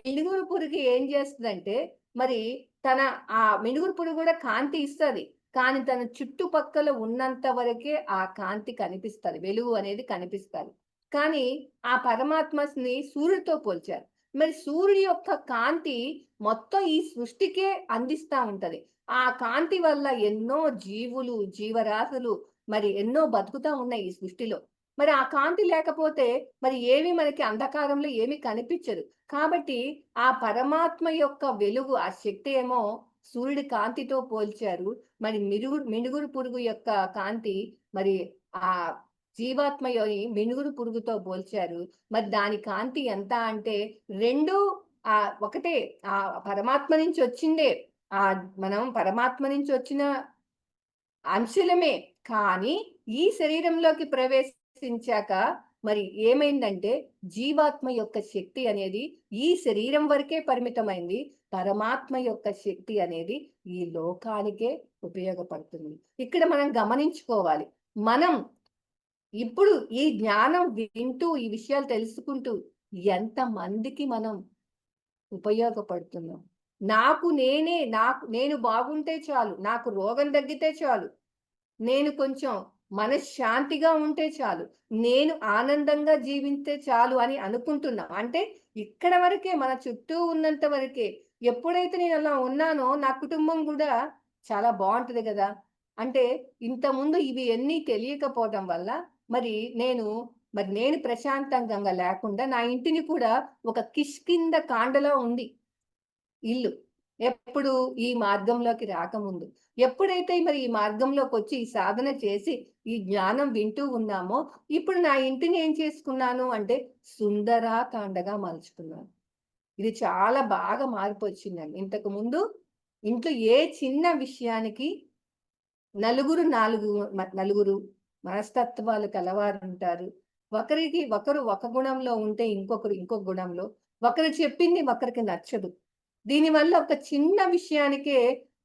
మిడుగురు పురుగు ఏం చేస్తదంటే మరి తన ఆ మిడుగురు పురుగు కూడా కాంతి ఇస్తది. కానీ తన చుట్టుపక్కల ఉన్నంత వరకే ఆ కాంతి కనిపిస్తది. వెలుగు అనేది కనిపిస్తది. కానీ ఆ పరమాత్మని సూర్యుడితో పోల్చారు. మరి సూర్యుడి యొక్క కాంతి మొత్తం ఈ సృష్టికే అందిస్తా ఉంటది. ఆ కాంతి వల్ల ఎన్నో జీవులు, జీవరాశులు మరి ఎన్నో బతుకుతా ఉన్నాయి ఈ సృష్టిలో. మరి ఆ కాంతి లేకపోతే మరి ఏమి మనకి అంధకారంలో ఏమి కనిపించదు. కాబట్టి ఆ పరమాత్మ యొక్క వెలుగు, ఆ శక్తి ఏమో సూర్యుడి కాంతితో పోల్చారు. మరి మినుగురు పురుగు యొక్క కాంతి మరి ఆ జీవాత్మయోని మినుగురు పురుగుతో పోల్చారు. మరి దాని కాంతి ఎంత అంటే 2 ఒకటే. ఆ పరమాత్మ నుంచి వచ్చిందే. మనం పరమాత్మ నుంచి వచ్చిన అంశులమే. కానీ ఈ శరీరంలోకి ప్రవేశించాక మరి ఏమైందంటే జీవాత్మ యొక్క శక్తి అనేది ఈ శరీరం వరకే పరిమితమైంది. పరమాత్మ యొక్క శక్తి అనేది ఈ లోకానికే ఉపయోగపడుతుంది. ఇక్కడ మనం గమనించుకోవాలి. మనం ఇప్పుడు ఈ జ్ఞానం వింటూ ఈ విషయాలు తెలుసుకుంటూ ఎంతమందికి మనం ఉపయోగపడుతున్నాం. నేను బాగుంటే చాలు. నాకు రోగం తగ్గితే చాలు. నేను కొంచెం మనశ్శాంతిగా ఉంటే చాలు. నేను ఆనందంగా జీవింస్తే చాలు అని అనుకుంటున్నాం. అంటే ఇక్కడ వరకే మన చుట్టూ ఉన్నంత వరకే. ఎప్పుడైతే నేను అలా ఉన్నానో నా కుటుంబం గూడా చాలా బావుంటది గదా! అంటే ఇంతకుముందు ఇవి ఎన్ని తెలియకపోవడం వల్ల మరి నేను ప్రశాంతంగా లేకుండా నా ఇంటిని కూడా ఒక కిష్కింద కాండలో ఉంది ఇల్లు. ఎప్పుడు ఈ మార్గంలోకి రాకముందు. ఎప్పుడైతే మరి ఈ మార్గంలోకొచ్చి ఈ సాధన చేసి, ఈ జ్ఞానం వింటూ ఉన్నామో, ఇప్పుడు నా ఇంటిని ఏం చేసుకున్నాను అంటే సుందరాకాండగా మలుచుకున్నాను. ఇది చాలా బాగా మార్పొచ్చిందండి. ఇంతకు ముందు ఇంట్లో ఏ చిన్న విషయానికి నలుగురు మనస్తత్వాలు కలవారు ఉంటారు. ఒకరు ఒక గుణంలో ఉంటే ఇంకొకరు ఇంకొక గుణంలో, ఒకరు చెప్పింది ఒకరికి నచ్చదు. దీనివల్ల ఒక చిన్న విషయానికే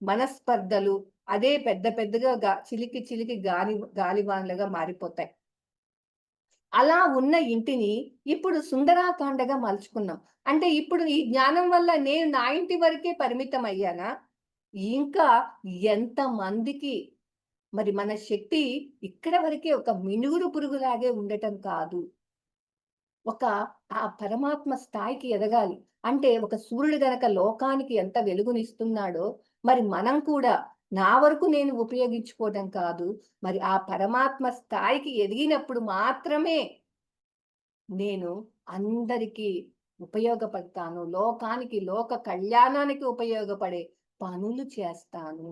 మనస్పర్ధలు, అదే పెద్ద పెద్దగా చిలికి చిలికి గాలివానలుగా మారిపోతాయి. అలా ఉన్న ఇంటిని ఇప్పుడు సుందరాకాండగా మలుచుకున్నాం. అంటే ఇప్పుడు ఈ జ్ఞానం వల్ల నేను నా ఇంటి వరకే పరిమితం అయ్యానా? ఇంకా ఎంతమందికి మరి మన శక్తి ఇక్కడ వరకే ఒక మినుగురు పురుగులాగే ఉండటం కాదు. ఒక ఆ పరమాత్మ స్థాయికి ఎదగాలి. అంటే ఒక సూర్యుడు గనక లోకానికి ఎంత వెలుగునిస్తున్నాడో, మరి మనం కూడా నా వరకు నేను ఉపయోగించుకోవడం కాదు. మరి ఆ పరమాత్మ స్థాయికి ఎదిగినప్పుడు మాత్రమే నేను అందరికీ ఉపయోగపడతాను. లోకానికి, లోక కళ్యాణానికి ఉపయోగపడే పనులు చేస్తాను.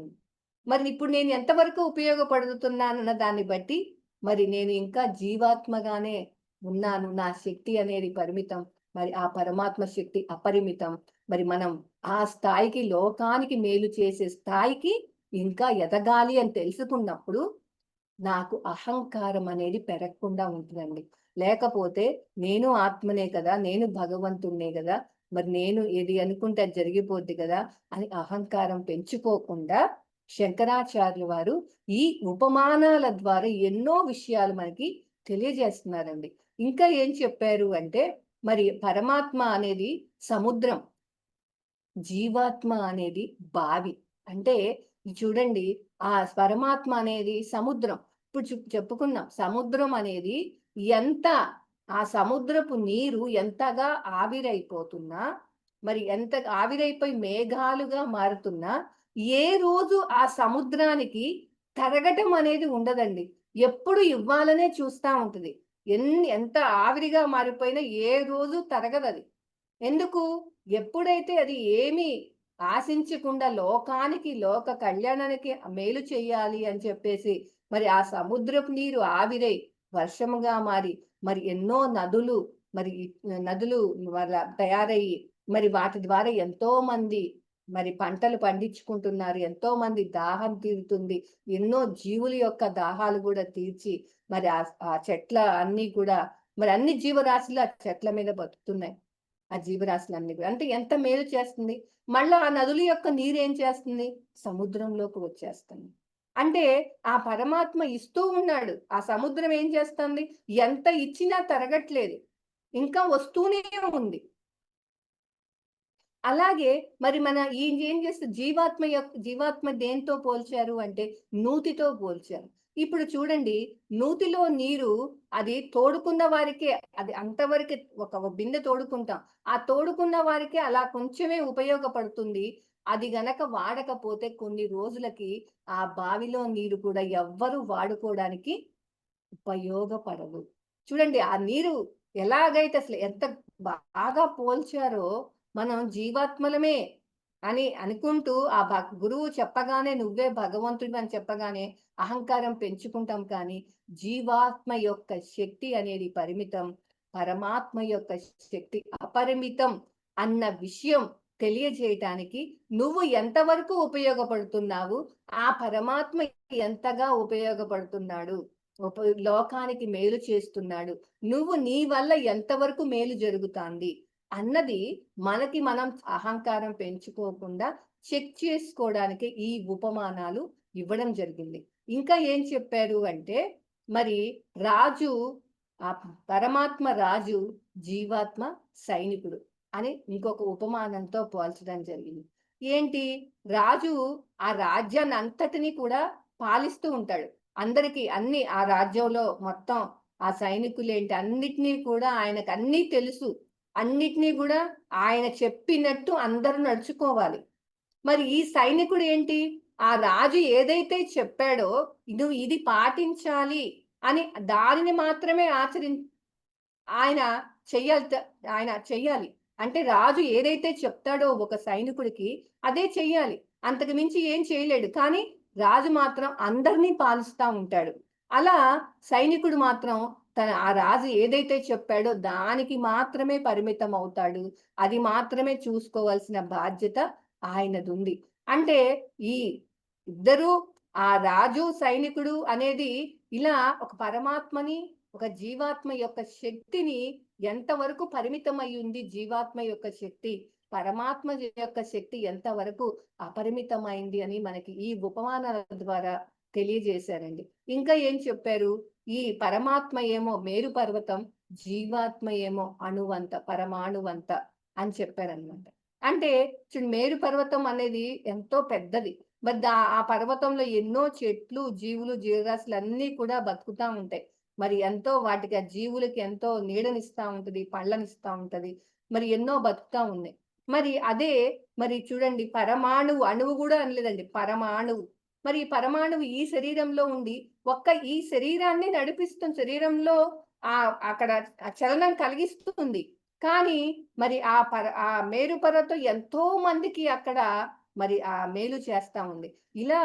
మరి ఇప్పుడు నేను ఎంతవరకు ఉపయోగపడుతున్నానన్న దాన్ని బట్టి, మరి నేను ఇంకా జీవాత్మగానే ఉన్నాను. నా శక్తి అనేది పరిమితం. మరి ఆ పరమాత్మ శక్తి అపరిమితం. మరి మనం ఆ స్థాయికి, లోకానికి మేలు చేసే స్థాయికి ఇంకా ఎదగాలి అని తెలుసుకున్నప్పుడు నాకు అహంకారం అనేది పెరగకుండా ఉంటుందండి. లేకపోతే నేను ఆత్మనే కదా! నేను భగవంతుడినే గదా! మరి నేను ఏది అనుకుంటే అది జరిగిపోద్ది గదా! అని అహంకారం పెంచుకోకుండా శంకరాచార్యులు వారు ఈ ఉపమానాల ద్వారా ఎన్నో విషయాలు మనకి తెలియజేస్తున్నారండి. ఇంకా ఏం చెప్పారు అంటే, మరి పరమాత్మ అనేది సముద్రం. జీవాత్మ అనేది బావి. అంటే చూడండి, ఆ పరమాత్మ అనేది సముద్రం. ఇప్పుడు చెప్పుకున్నాం. సముద్రం అనేది ఎంత ఆ సముద్రపు నీరు ఎంతగా ఆవిరైపోతున్నా, మరి ఎంత ఆవిరైపోయి మేఘాలుగా మారుతున్నా, ఏ రోజు ఆ సముద్రానికి తరగటం అనేది ఉండదండి. ఎప్పుడు ఇవ్వాలనే చూస్తా ఉంటది. ఎంత ఆవిరిగా మారిపోయినా ఏ రోజు తరగదది. ఎందుకు? ఎప్పుడైతే అది ఏమీ ఆశించకుండా లోకానికి, లోక కళ్యాణానికి మేలు చెయ్యాలి అని చెప్పేసి, మరి ఆ సముద్రపు నీరు ఆవిరై వర్షముగా మారి, మరి ఎన్నో నదులు, మరి నదులు తయారయ్యి, మరి వాటి ద్వారా ఎంతోమంది మరి పంటలు పండించుకుంటున్నారు. ఎంతోమంది దాహం తీరుతుంది. ఎన్నో జీవుల యొక్క దాహాలు గూడా తీర్చి, మరి ఆ చెట్ల అన్నీ కూడా మరి అన్ని జీవరాశులు ఆ చెట్ల మీద బతుకుతున్నాయి. ఆ జీవరాశులన్నీ కూడా. అంటే ఎంత మేలు చేస్తుంది. మళ్ళా ఆ నదుల యొక్క నీరేం చేస్తుంది? సముద్రంలోకి వచ్చేస్తుంది. అంటే ఆ పరమాత్మ ఇస్తూ ఉన్నాడు. ఆ సముద్రం ఏం చేస్తుంది? ఎంత ఇచ్చినా తరగట్లేదు. ఇంకా వస్తూనే ఉంది. అలాగే మరి మన ఏం చేస్తే జీవాత్మ దేనితో పోల్చారు అంటే నూతితో పోల్చారు. ఇప్పుడు చూడండి, నూతిలో నీరు అది తోడుకున్న వారికే, అది అంతవరకే ఒక బిందె తోడుకుంటాం. ఆ తోడుకున్న వారికే అలా కొంచెమే ఉపయోగపడుతుంది. అది గనక వాడకపోతే కొన్ని రోజులకి ఆ బావిలో నీరు కూడా ఎవ్వరు వాడుకోవడానికి ఉపయోగపడదు. చూడండి ఆ నీరు ఎలాగైతే అసలు ఎంత బాగా పోల్చారో, మనం జీవాత్మలమే అని అనుకుంటూ ఆ గురువు చెప్పగానే నువ్వే భగవంతుడివి అని చెప్పగానే అహంకారం పెంచుకుంటాం కానీ, జీవాత్మ యొక్క శక్తి అనేది పరిమితం. పరమాత్మ యొక్క శక్తి అపరిమితం అన్న విషయం తెలియజేయటానికి నువ్వు ఎంతవరకు ఉపయోగపడుతున్నావు, ఆ పరమాత్మ ఎంతగా ఉపయోగపడుతున్నాడు. లోకానికి మేలు చేస్తున్నాడు. నువ్వు నీ వల్ల ఎంతవరకు మేలు జరుగుతాంది అన్నది మనకి మనం అహంకారం పెంచుకోకుండా చెక్ చేసుకోవడానికి ఈ ఉపమానాలు ఇవ్వడం జరిగింది. ఇంకా ఏం చెప్పారు అంటే, మరి రాజు ఆ పరమాత్మ రాజు, జీవాత్మ సైనికుడు అని ఇంకొక ఉపమానంతో పోల్చడం జరిగింది. ఏంటి? రాజు ఆ రాజ్యాన్ని అంతటిని కూడా పాలిస్తూ ఉంటాడు. అందరికి అన్ని ఆ రాజ్యంలో మొత్తం ఆ సైనికులేంటి అన్నిటినీ కూడా ఆయనకు అన్నీ తెలుసు. అన్నిటినీ కూడా ఆయన చెప్పినట్టు అందరూ నడుచుకోవాలి. మరి ఈ సైనికుడు ఏంటి? ఆ రాజు ఏదైతే చెప్పాడో నువ్వు ఇది పాటించాలి అని దానిని మాత్రమే ఆయన చెయ్యాలి. ఆయన చెయ్యాలి. అంటే రాజు ఏదైతే చెప్తాడో ఒక సైనికుడికి అదే చెయ్యాలి. అంతకు మించి ఏం చేయలేడు. కానీ రాజు మాత్రం అందరినీ పాలిస్తా ఉంటాడు. అలా సైనికుడు మాత్రం ఆ రాజు ఏదైతే చెప్పాడో దానికి మాత్రమే పరిమితం అవుతాడు. అది మాత్రమే చూసుకోవాల్సిన బాధ్యత ఆయనదుంది. అంటే ఈ ఇద్దరు, ఆ రాజు సైనికుడు అనేది ఇలా ఒక పరమాత్మని, ఒక జీవాత్మ యొక్క శక్తిని ఎంతవరకు పరిమితమై ఉంది, జీవాత్మ యొక్క శక్తి పరమాత్మ యొక్క శక్తి ఎంతవరకు అపరిమితమైంది అని మనకి ఈ ఉపమానాల ద్వారా తెలియజేశారండి. ఇంకా ఏం చెప్పారు? ఈ పరమాత్మ ఏమో మేరు పర్వతం, జీవాత్మ ఏమో అణువంత, పరమాణువంత అని చెప్పారనమాట. అంటే చూడు, మేరు పర్వతం అనేది ఎంతో పెద్దది. మరి ఆ పర్వతంలో ఎన్నో చెట్లు, జీవులు, జీవరాశులు అన్నీ కూడా బతుకుతా ఉంటాయి. మరి ఎంతో వాటికి, ఆ జీవులకి ఎంతో నీడనిస్తా ఉంటది, పళ్ళనిస్తా ఉంటది. మరి ఎన్నో బతుకుతా ఉన్నాయి. మరి అదే, మరి చూడండి, పరమాణువు, అణువు కూడా అనలేదండి, పరమాణువు. మరి ఈ పరమాణువు ఈ శరీరంలో ఉండి ఒక్క ఈ శరీరాన్ని నడిపిస్తుంది, శరీరంలో అక్కడ చలనం కలిగిస్తుంది. కానీ మరి ఆ మేరు పర్వతం ఎంతో మందికి అక్కడ మరి ఆ మేలు చేస్తా ఉంది. ఇలా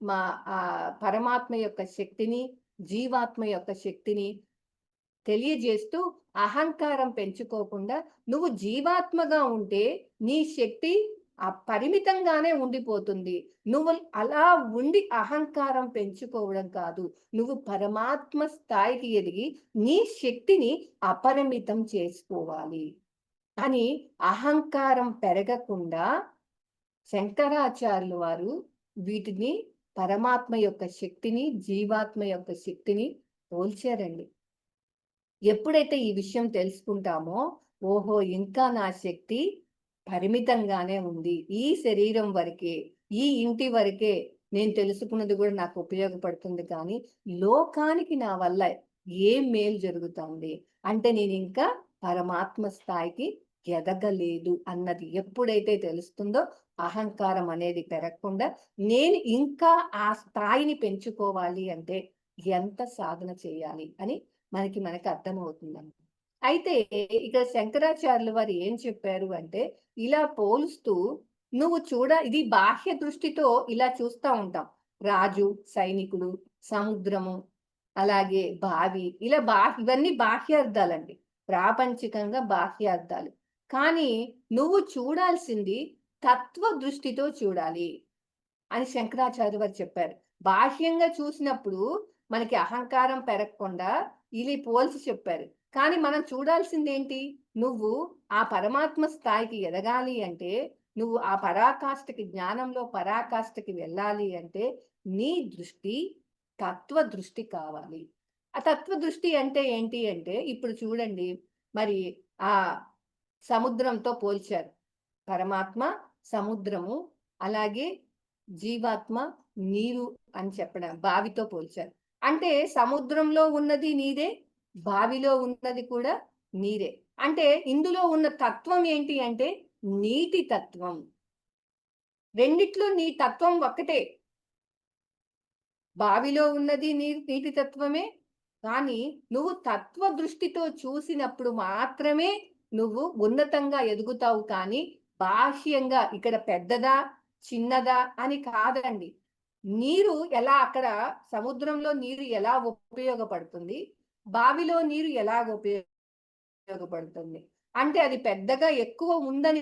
మా ఆ పరమాత్మ యొక్క శక్తిని, జీవాత్మ యొక్క శక్తిని తెలియజేస్తూ, అహంకారం పెంచుకోకుండా నువ్వు జీవాత్మగా ఉంటే నీ శక్తి పరిమితంగానే ఉండిపోతుంది. నువ్వు అలా ఉండి అహంకారం పెంచుకోవడం కాదు, నువ్వు పరమాత్మ స్థాయికి ఎదిగి నీ శక్తిని అపరిమితం చేసుకోవాలి అని అహంకారం పెరగకుండా శంకరాచార్యులు వారు వీటిని, పరమాత్మ యొక్క శక్తిని, జీవాత్మ యొక్క శక్తిని పోల్చారండి. ఎప్పుడైతే ఈ విషయం తెలుసుకుంటామో, ఓహో, ఇంకా నా శక్తి పరిమితంగానే ఉంది, ఈ శరీరం వరకే, ఈ ఇంటి వరకే నేను తెలుసుకున్నది కూడా నాకు ఉపయోగపడుతుంది, కానీ లోకానికి నా వల్ల ఏం మేలు జరుగుతుంది అంటే నేను ఇంకా పరమాత్మ స్థాయికి ఎదగలేదు అన్నది ఎప్పుడైతే తెలుస్తుందో, అహంకారం అనేది పెరగకుండా నేను ఇంకా ఆ స్థాయిని పెంచుకోవాలి అంటే ఎంత సాధన చేయాలి అని మనకి అర్థమవుతుందండి. అయితే ఇక్కడ శంకరాచార్యుల వారు ఏం చెప్పారు అంటే, ఇలా పోలుస్తూ, నువ్వు ఇది బాహ్య దృష్టితో ఇలా చూస్తా ఉంటాం. రాజు, సైనికుడు, సముద్రము, అలాగే బావి, ఇలా ఇవన్నీ బాహ్యార్థాలండి, ప్రాపంచికంగా బాహ్యార్థాలు. కానీ నువ్వు చూడాల్సింది తత్వ దృష్టితో చూడాలి అని శంకరాచార్య వారు చెప్పారు. బాహ్యంగా చూసినప్పుడు మనకి అహంకారం పెరగకుండా ఇలా పోల్చి చెప్పారు. కానీ మనం చూడాల్సింది ఏంటి? నువ్వు ఆ పరమాత్మ స్థాయికి ఎదగాలి అంటే, నువ్వు ఆ పరాకాష్ఠకి, జ్ఞానంలో పరాకాష్ఠకి వెళ్ళాలి అంటే నీ దృష్టి తత్వ దృష్టి కావాలి. ఆ తత్వ దృష్టి అంటే ఏంటి అంటే, ఇప్పుడు చూడండి, మరి ఆ సముద్రంతో పోల్చారు. పరమాత్మ సముద్రము, అలాగే జీవాత్మ నీరు అని చెప్పడం, బావితో పోల్చారు. అంటే సముద్రంలో ఉన్నది నీరే, బావిలో ఉన్నది కూడా నీరే. అంటే ఇందులో ఉన్న తత్వం ఏంటి అంటే నీటి తత్వం. రెండిట్లో నీ తత్వం ఒక్కటే. బావిలో ఉన్నది నీటి తత్వమే, కానీ నువ్వు తత్వ దృష్టితో చూసినప్పుడు మాత్రమే నువ్వు ఉన్నతంగా ఎదుగుతావు. కానీ బాహ్యంగా ఇక్కడ పెద్దదా చిన్నదా అని కాదండి. నీరు ఎలా, అక్కడ సముద్రంలో నీరు ఎలా ఉపయోగపడుతుంది, బావిలో నీరు ఎలా ఉపయోగపడుతుంది అంటే అది పెద్దగా ఎక్కువ ఉందని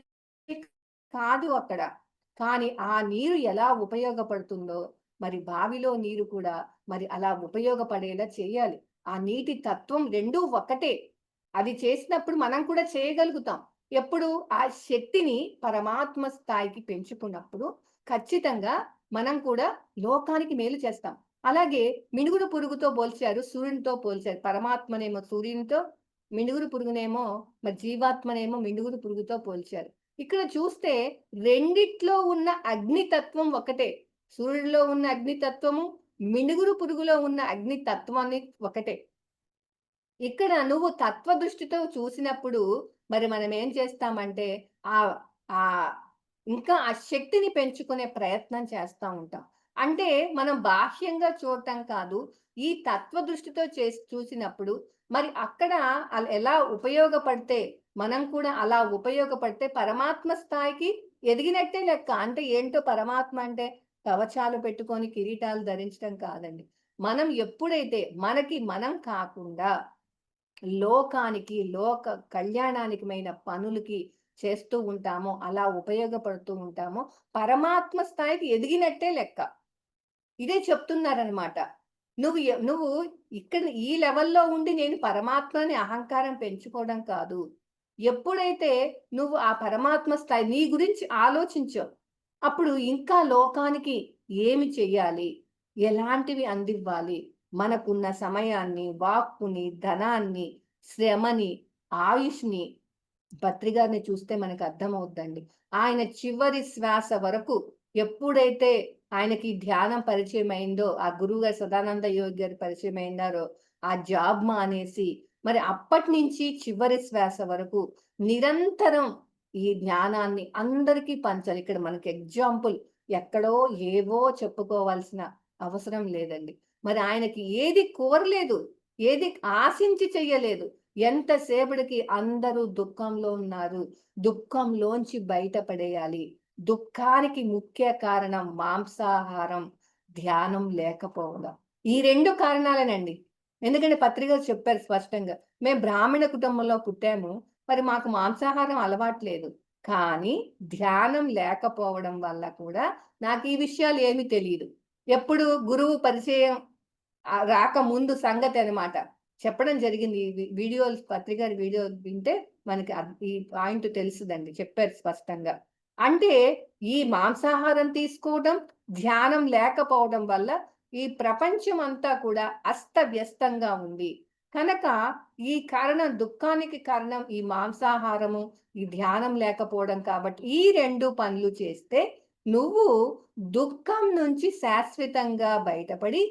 కాదు అక్కడ. కానీ ఆ నీరు ఎలా ఉపయోగపడుతుందో మరి బావిలో నీరు కూడా మరి అలా ఉపయోగపడేలా చేయాలి. ఆ నీటి తత్వం రెండూ ఒకటే. అది చేసినప్పుడు మనం కూడా చేయగలుగుతాం. ఎప్పుడు ఆ శక్తిని పరమాత్మ స్థాయికి పెంచుకున్నప్పుడు ఖచ్చితంగా మనం కూడా లోకానికి మేలు చేస్తాం. అలాగే మినుగురు పురుగుతో పోల్చారు, సూర్యునితో పోల్చారు. పరమాత్మనేమో సూర్యునితో, మినుగురు పురుగునేమో, మరి జీవాత్మనేమో మినుగురు పురుగుతో పోల్చారు. ఇక్కడ చూస్తే రెండిట్లో ఉన్న అగ్నితత్వం ఒకటే. సూర్యుడిలో ఉన్న అగ్నితత్వము, మినుగురు పురుగులో ఉన్న అగ్నితత్వాన్ని ఒకటే. ఇక్కడ నువ్వు తత్వ దృష్టితో చూసినప్పుడు మరి మనం ఏం చేస్తామంటే ఆ ఆ ఇంకా ఆ శక్తిని పెంచుకునే ప్రయత్నం చేస్తూ ఉంటాం. అంటే మనం బాహ్యంగా చూడటం కాదు, ఈ తత్వ దృష్టితో చూసినప్పుడు మరి అక్కడ ఎలా ఉపయోగపడితే, మనం కూడా అలా ఉపయోగపడితే పరమాత్మ స్థాయికి ఎదిగినట్టే లెక్క. అంటే ఏంటో పరమాత్మ అంటే కవచాలు పెట్టుకొని కిరీటాలు ధరించడం కాదండి. మనం ఎప్పుడైతే మనకి మనం కాకుండా లోకానికి, లోక కళ్యాణానికమైన పనులకి చేస్తూ ఉంటామో, అలా ఉపయోగపడుతూ ఉంటామో, పరమాత్మ స్థాయికి ఎదిగినట్టే లెక్క. ఇదే చెప్తున్నారనమాట. నువ్వు ఇక్కడ ఈ లెవెల్‌లో ఉండి నేను పరమాత్మని అహంకారం పెంచుకోవడం కాదు. ఎప్పుడైతే నువ్వు ఆ పరమాత్మ స్థాయి నీ గురించి ఆలోచించావు, అప్పుడు ఇంకా లోకానికి ఏమి చెయ్యాలి? ఎలాంటివి అందివ్వాలి? మనకున్న సమయాన్ని, వాక్కుని, ధనాన్ని, శ్రమని, ఆయుష్‌ని భర్తృ గారిని చూస్తే మనకు అర్థమవుద్దండి. ఆయన చివరి శ్వాస వరకు ఎప్పుడైతే ఆయనకి ధ్యానం పరిచయమైందో, ఆ గురువుగారు సదానంద యోగి గారు పరిచయమైనారో, ఆ జాబ్ మానేసి మరి అప్పటినుంచి చివరి శ్వాస వరకు నిరంతరం ఈ జ్ఞానాన్ని అందరికీ పంచాలి. ఇక్కడ మనకి ఎగ్జాంపుల్ ఎక్కడో ఏవో చెప్పుకోవాల్సిన అవసరం లేదండి. మరి ఆయనకి ఏది కోరలేదు, ఏది ఆశించి చెయ్యలేదు. ఎంతసేపటికి అందరూ దుఃఖంలో ఉన్నారు. దుఃఖంలోంచి బయటపడేయాలి. దుఃఖానికి ముఖ్య కారణం మాంసాహారం, ధ్యానం లేకపోవడం. ఈ 2 కారణాలేనండి. ఎందుకంటే పత్రికలో చెప్పారు స్పష్టంగా. మేము బ్రాహ్మణ కుటుంబంలో పుట్టాము. మరి మాకు మాంసాహారం అలవాటు లేదు. కానీ ధ్యానం లేకపోవడం వల్ల కూడా నాకు ఈ విషయాలు ఏమి తెలీదు. ఎప్పుడు గురువు పరిచయం రాకముందు సంగతనమాట. చెప్పడం జరిగింది. ఈ వీడియోలు పత్రిక వీడియో వింటే మనకి ఈ పాయింట్ తెలుస్తదండి. చెప్పారు స్పష్టంగా. అంటే ఈ మాంసాహారం తీసుకోవడం, ధ్యానం లేకపోవడం వల్ల ఈ ప్రపంచం అంతా కూడా అస్తవ్యస్తంగా ఉంది. కనుక ఈ కారణం దుఃఖానికి కారణం ఈ మాంసాహారము, ఈ ధ్యానం లేకపోవడం కాబట్టి ఈ 2 పనులు చేస్తే నువ్వు దుఃఖం నుంచి శాశ్వతంగా బయటపడి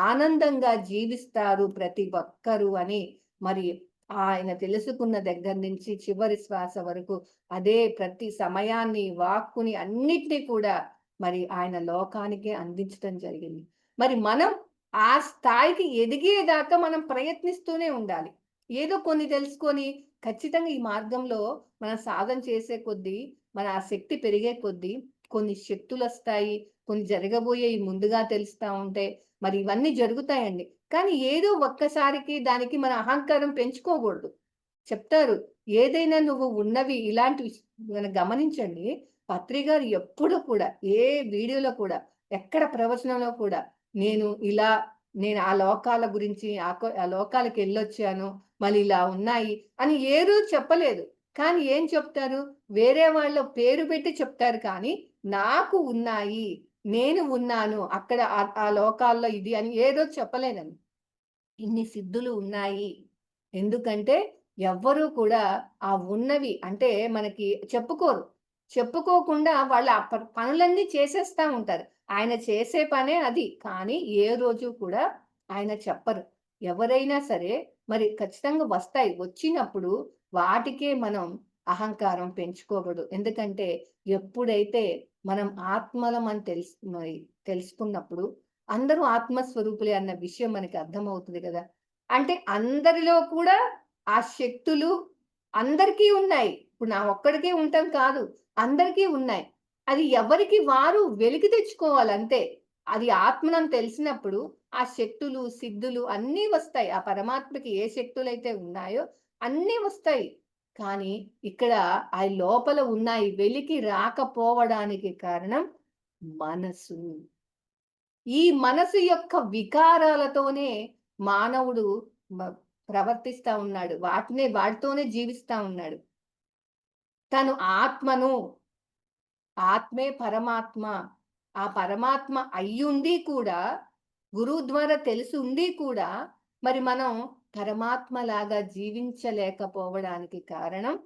ఆనందంగా జీవిస్తారు ప్రతి ఒక్కరు అని మరి ఆయన తెలుసుకున్న దగ్గర నుంచి చివరి శ్వాస వరకు అదే ప్రతి సమయాన్ని, వాక్కుని అన్నిటిని కూడా మరి ఆయన లోకానికే అందించడం జరిగింది. మరి మనం ఆ స్థాయికి ఎదిగేదాకా మనం ప్రయత్నిస్తూనే ఉండాలి. ఏదో కొన్ని తెలుసుకొని ఖచ్చితంగా ఈ మార్గంలో మనం సాధన చేసే కొద్దీ, మన ఆ శక్తి పెరిగే కొద్దీ కొన్ని శక్తులొస్తాయి. కొన్ని జరగబోయేయి ముందుగా తెలుస్తా ఉంటే మరి ఇవన్నీ జరుగుతాయండి. కానీ ఏదో ఒక్కసారికి దానికి మన అహంకారం పెంచుకోకూడదు. చెప్తారు. ఏదైనా నువ్వు ఉన్నవి ఇలాంటివి మనం గమనించండి. పత్రి గారు ఎప్పుడు కూడా ఏ వీడియోలో కూడా, ఎక్కడ ప్రవచనంలో కూడా నేను ఇలా నేను ఆ లోకాల గురించి ఆ లోకాలకెళ్ళొచ్చాను. మళ్ళీ ఇలా ఉన్నాయి అని ఏ రోజు చెప్పలేదు. కానీ ఏం చెప్తారు? వేరే వాళ్ళ పేరు పెట్టి చెప్తారు కానీ, నాకు ఉన్నాయి. నేను ఉన్నాను. అక్కడ ఆ లోకాల్లో ఇది అని ఏ రోజు చెప్పలేదండి. ఇన్ని సిద్ధులు ఉన్నాయి. ఎందుకంటే ఎవ్వరూ కూడా ఆ ఉన్నవి అంటే మనకి చెప్పుకోరు. చెప్పుకోకుండా వాళ్ళు ఆ పనులన్నీ చేసేస్తా ఉంటారు. ఆయన చేసే పనే అది. కానీ ఏ రోజు కూడా ఆయన చెప్పరు. ఎవరైనా సరే మరి ఖచ్చితంగా వస్తాయి. వచ్చినప్పుడు వాటికే మనం అహంకారం పెంచుకోకూడదు. ఎందుకంటే ఎప్పుడైతే మనం ఆత్మలమని మరి తెలుసుకున్నప్పుడు అందరూ ఆత్మస్వరూపులే అన్న విషయం మనకి అర్థమవుతది గదా! అంటే అందరిలో కూడా ఆ శక్తులు అందరికీ ఉన్నాయి. ఇప్పుడు నా ఒక్కడికే ఉండటం కాదు. అందరికీ ఉన్నాయి. అది ఎవరికి వారు వెలికి తెచ్చుకోవాలంతే. అది ఆత్మనని తెలిసినప్పుడు ఆ శక్తులు, సిద్ధులు అన్నీ వస్తాయి. ఆ పరమాత్మకి ఏ శక్తులైతే ఉన్నాయో అన్నీ వస్తాయి. కానీ ఇక్కడ ఆ లోపల ఉన్నాయి. వెలికి రాకపోవడానికి కారణం మనసు. ఈ మనసు యొక్క వికారాలతోనే మానవుడు మ ప్రవర్తిస్తా ఉన్నాడు. వాటితోనే జీవిస్తా ఉన్నాడు. తను ఆత్మను, ఆత్మే పరమాత్మ. ఆ పరమాత్మ అయ్యుండి కూడా, గురువు ద్వారా తెలిసుండి కూడా, మరి మనం పరమాత్మలాగా జీవించలేకపోవడానికి కారణం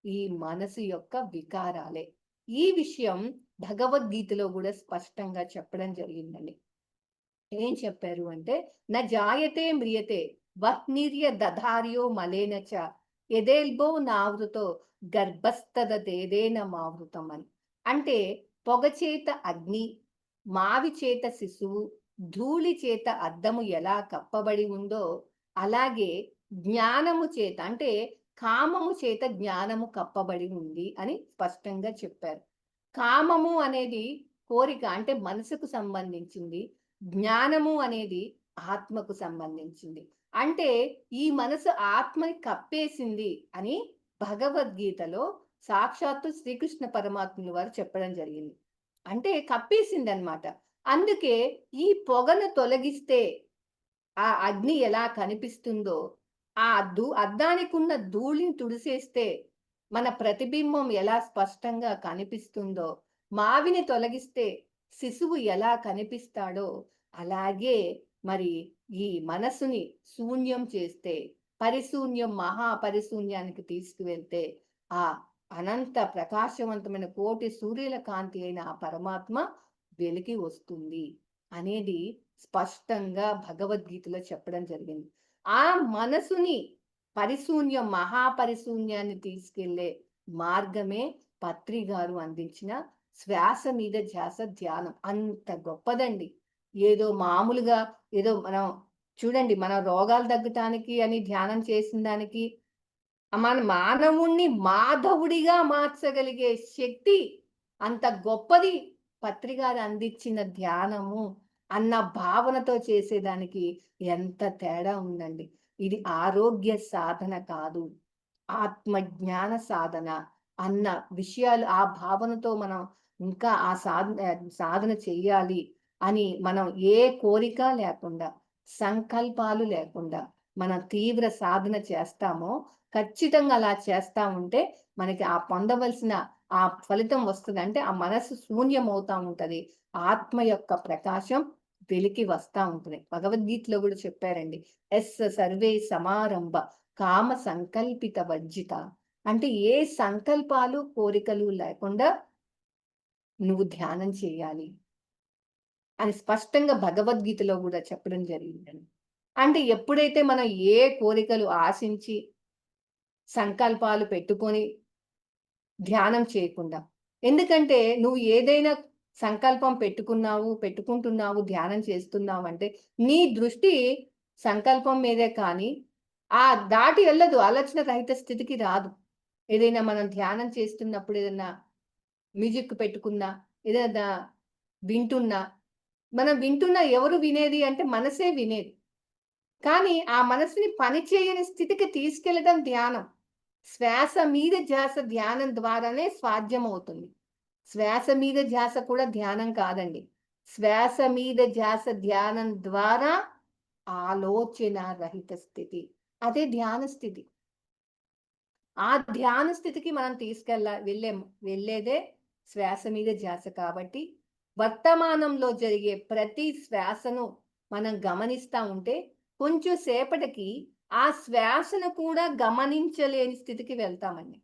ఈ మనసు యొక్క వికారాలే. ఈ విషయం భగవద్గీతలో గూడా స్పష్టంగా చెప్పడం జరిగిందండి. ఏం చెప్పారు అంటే, "న జాయతే మ్రియతే వహ్నిర్య దధార్యో మలేన చ యదేల్బో నావృతో గర్భస్థదతేదేన మావృతం" అని. అంటే పొగ చేత అగ్ని, మావి చేత శిశువు, ధూళి చేత అద్దము ఎలా కప్పబడి ఉందో, అలాగే జ్ఞానము చేత అంటే కామము చేత జ్ఞానము కప్పబడి ఉంది అని స్పష్టంగా చెప్పారు. కామము అనేది కోరిక అంటే మనసుకు సంబంధించింది. జ్ఞానము అనేది ఆత్మకు సంబంధించింది. అంటే ఈ మనసు ఆత్మని కప్పేసింది అని భగవద్గీతలో సాక్షాత్తు శ్రీకృష్ణ పరమాత్ముల వారు చెప్పడం జరిగింది. అంటే కప్పేసిందనమాట. అందుకే ఈ పొగను తొలగిస్తే ఆ అగ్ని ఎలా కనిపిస్తుందో, ఆ అద్దానికున్న ధూళిని తుడిసేస్తే మన ప్రతిబింబం ఎలా స్పష్టంగా కనిపిస్తుందో, మావిని తొలగిస్తే శిశువు ఎలా కనిపిస్తాడో, అలాగే మరి ఈ మనసుని శూన్యం చేస్తే, పరిశూన్యం మహాపరిశూన్యానికి తీసుకువెళ్తే, ఆ అనంత ప్రకాశవంతమైన కోటి సూర్యుల కాంతి అయిన ఆ పరమాత్మ వెలికి వస్తుంది అనేది స్పష్టంగా భగవద్గీతలో చెప్పడం జరిగింది. ఆ మనసుని మహాపరిశూన్యాన్ని తీసుకెళ్లే మార్గమే పత్రి గారు అందించిన శ్వాస మీద ధ్యాస ధ్యానం. అంత గొప్పదండి. ఏదో మామూలుగా ఏదో మనం చూడండి, మన రోగాలు తగ్గటానికి అని ధ్యానం చేసిన దానికి మన మానవుణ్ణి మాధవుడిగా మార్చగలిగే శక్తి అంత గొప్పది పత్రి గారు అందించిన ధ్యానము అన్న భావనతో చేసేదానికి ఎంత తేడా ఉందండి. ఇది ఆరోగ్య సాధన కాదు, ఆత్మజ్ఞాన సాధన అన్న విషయాలు ఆ భావనతో మనం ఇంకా ఆ సాధన చెయ్యాలి అని మనం ఏ కోరిక లేకుండా, సంకల్పాలు లేకుండా మనం తీవ్ర సాధన చేస్తామో, ఖచ్చితంగా అలా చేస్తా ఉంటే మనకి ఆ పొందవలసిన ఆ ఫలితం వస్తది. అంటే ఆ మనసు శూన్యం అవుతా ఉంటది. ఆత్మ యొక్క ప్రకాశం వెలికి వస్తా ఉంటది. భగవద్గీతలో కూడా చెప్పారండి. సర్వే సమారంభ కామ సంకల్పిత వర్జిత. అంటే ఏ సంకల్పాలు, కోరికలు లేకుండా నువ్వు ధ్యానం చేయాలి అని స్పష్టంగా భగవద్గీతలో కూడా చెప్పడం జరిగిందండి. అంటే ఎప్పుడైతే మనం ఏ కోరికలు ఆశించి, సంకల్పాలు పెట్టుకొని ధ్యానం చేయకుండా, ఎందుకంటే నువ్వు ఏదైనా సంకల్పం పెట్టుకుంటున్నావు, ధ్యానం చేస్తున్నావు అంటే నీ దృష్టి సంకల్పం మీదే కానీ, ఆ దాటి వెళ్ళదు. ఆలోచన రహిత స్థితికి రాదు. ఏదైనా మనం ధ్యానం చేస్తున్నప్పుడు ఏదన్నా మ్యూజిక్ పెట్టుకున్నా, ఏదైనా వింటున్నా, మనం వింటున్నా ఎవరు వినేది అంటే మనసే వినేది. కానీ ఆ మనసుని పని చేయని స్థితికి తీసుకెళ్లడం ధ్యానం. శ్వాస మీద ధ్యాస ధ్యానం ద్వారానే సాధ్యమవుతుంది. శ్వాస మీద ధ్యాస కూడా ధ్యానం కాదండి. శ్వాస మీద ధ్యాస ధ్యానం ద్వారా ఆలోచన రహిత స్థితి. అదే ధ్యాన స్థితి. ఆ ధ్యాన స్థితికి మనం వెళ్ళేదే శ్వాస మీద ధ్యాస కాబట్టి, వర్తమానంలో జరిగే ప్రతి శ్వాసను మనం గమనిస్తా ఉంటే, కొంచెం సేపటికి ఆ శ్వాసను కూడా గమనించలేని స్థితికి వెళ్తామండి.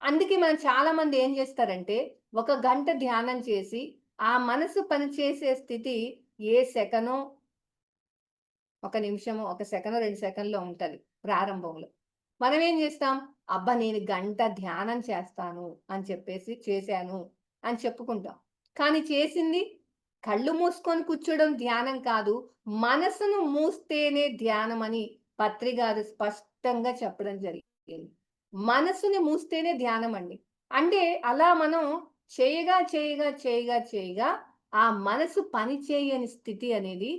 అందుకే మనం చాలా మంది ఏం చేస్తారంటే, ఒక గంట ధ్యానం చేసి, ఆ మనసు పనిచేసే స్థితి ఏ సెకనో, ఒక నిమిషమో, ఒక సెకనో, 2 సెకన్‌లో ఉంటది ప్రారంభంలో. మనమేం జేస్తాం? అబ్బా! నేను గంట ధ్యానం చేస్తాను అని చెప్పేసి చేశాను అని చెప్పుకుంటాం. కానీ చేసింది కళ్ళు మూసుకొని కూర్చోవడం ధ్యానం కాదు. మనసును మూస్తేనే ధ్యానం అని పత్రి గారు స్పష్టంగా చెప్పడం జరిగింది. మనసుని మూస్తేనే ధ్యానం అండి. అంటే అలా మనం చేయగా ఆ మనసు పని చేయని స్థితి అనేది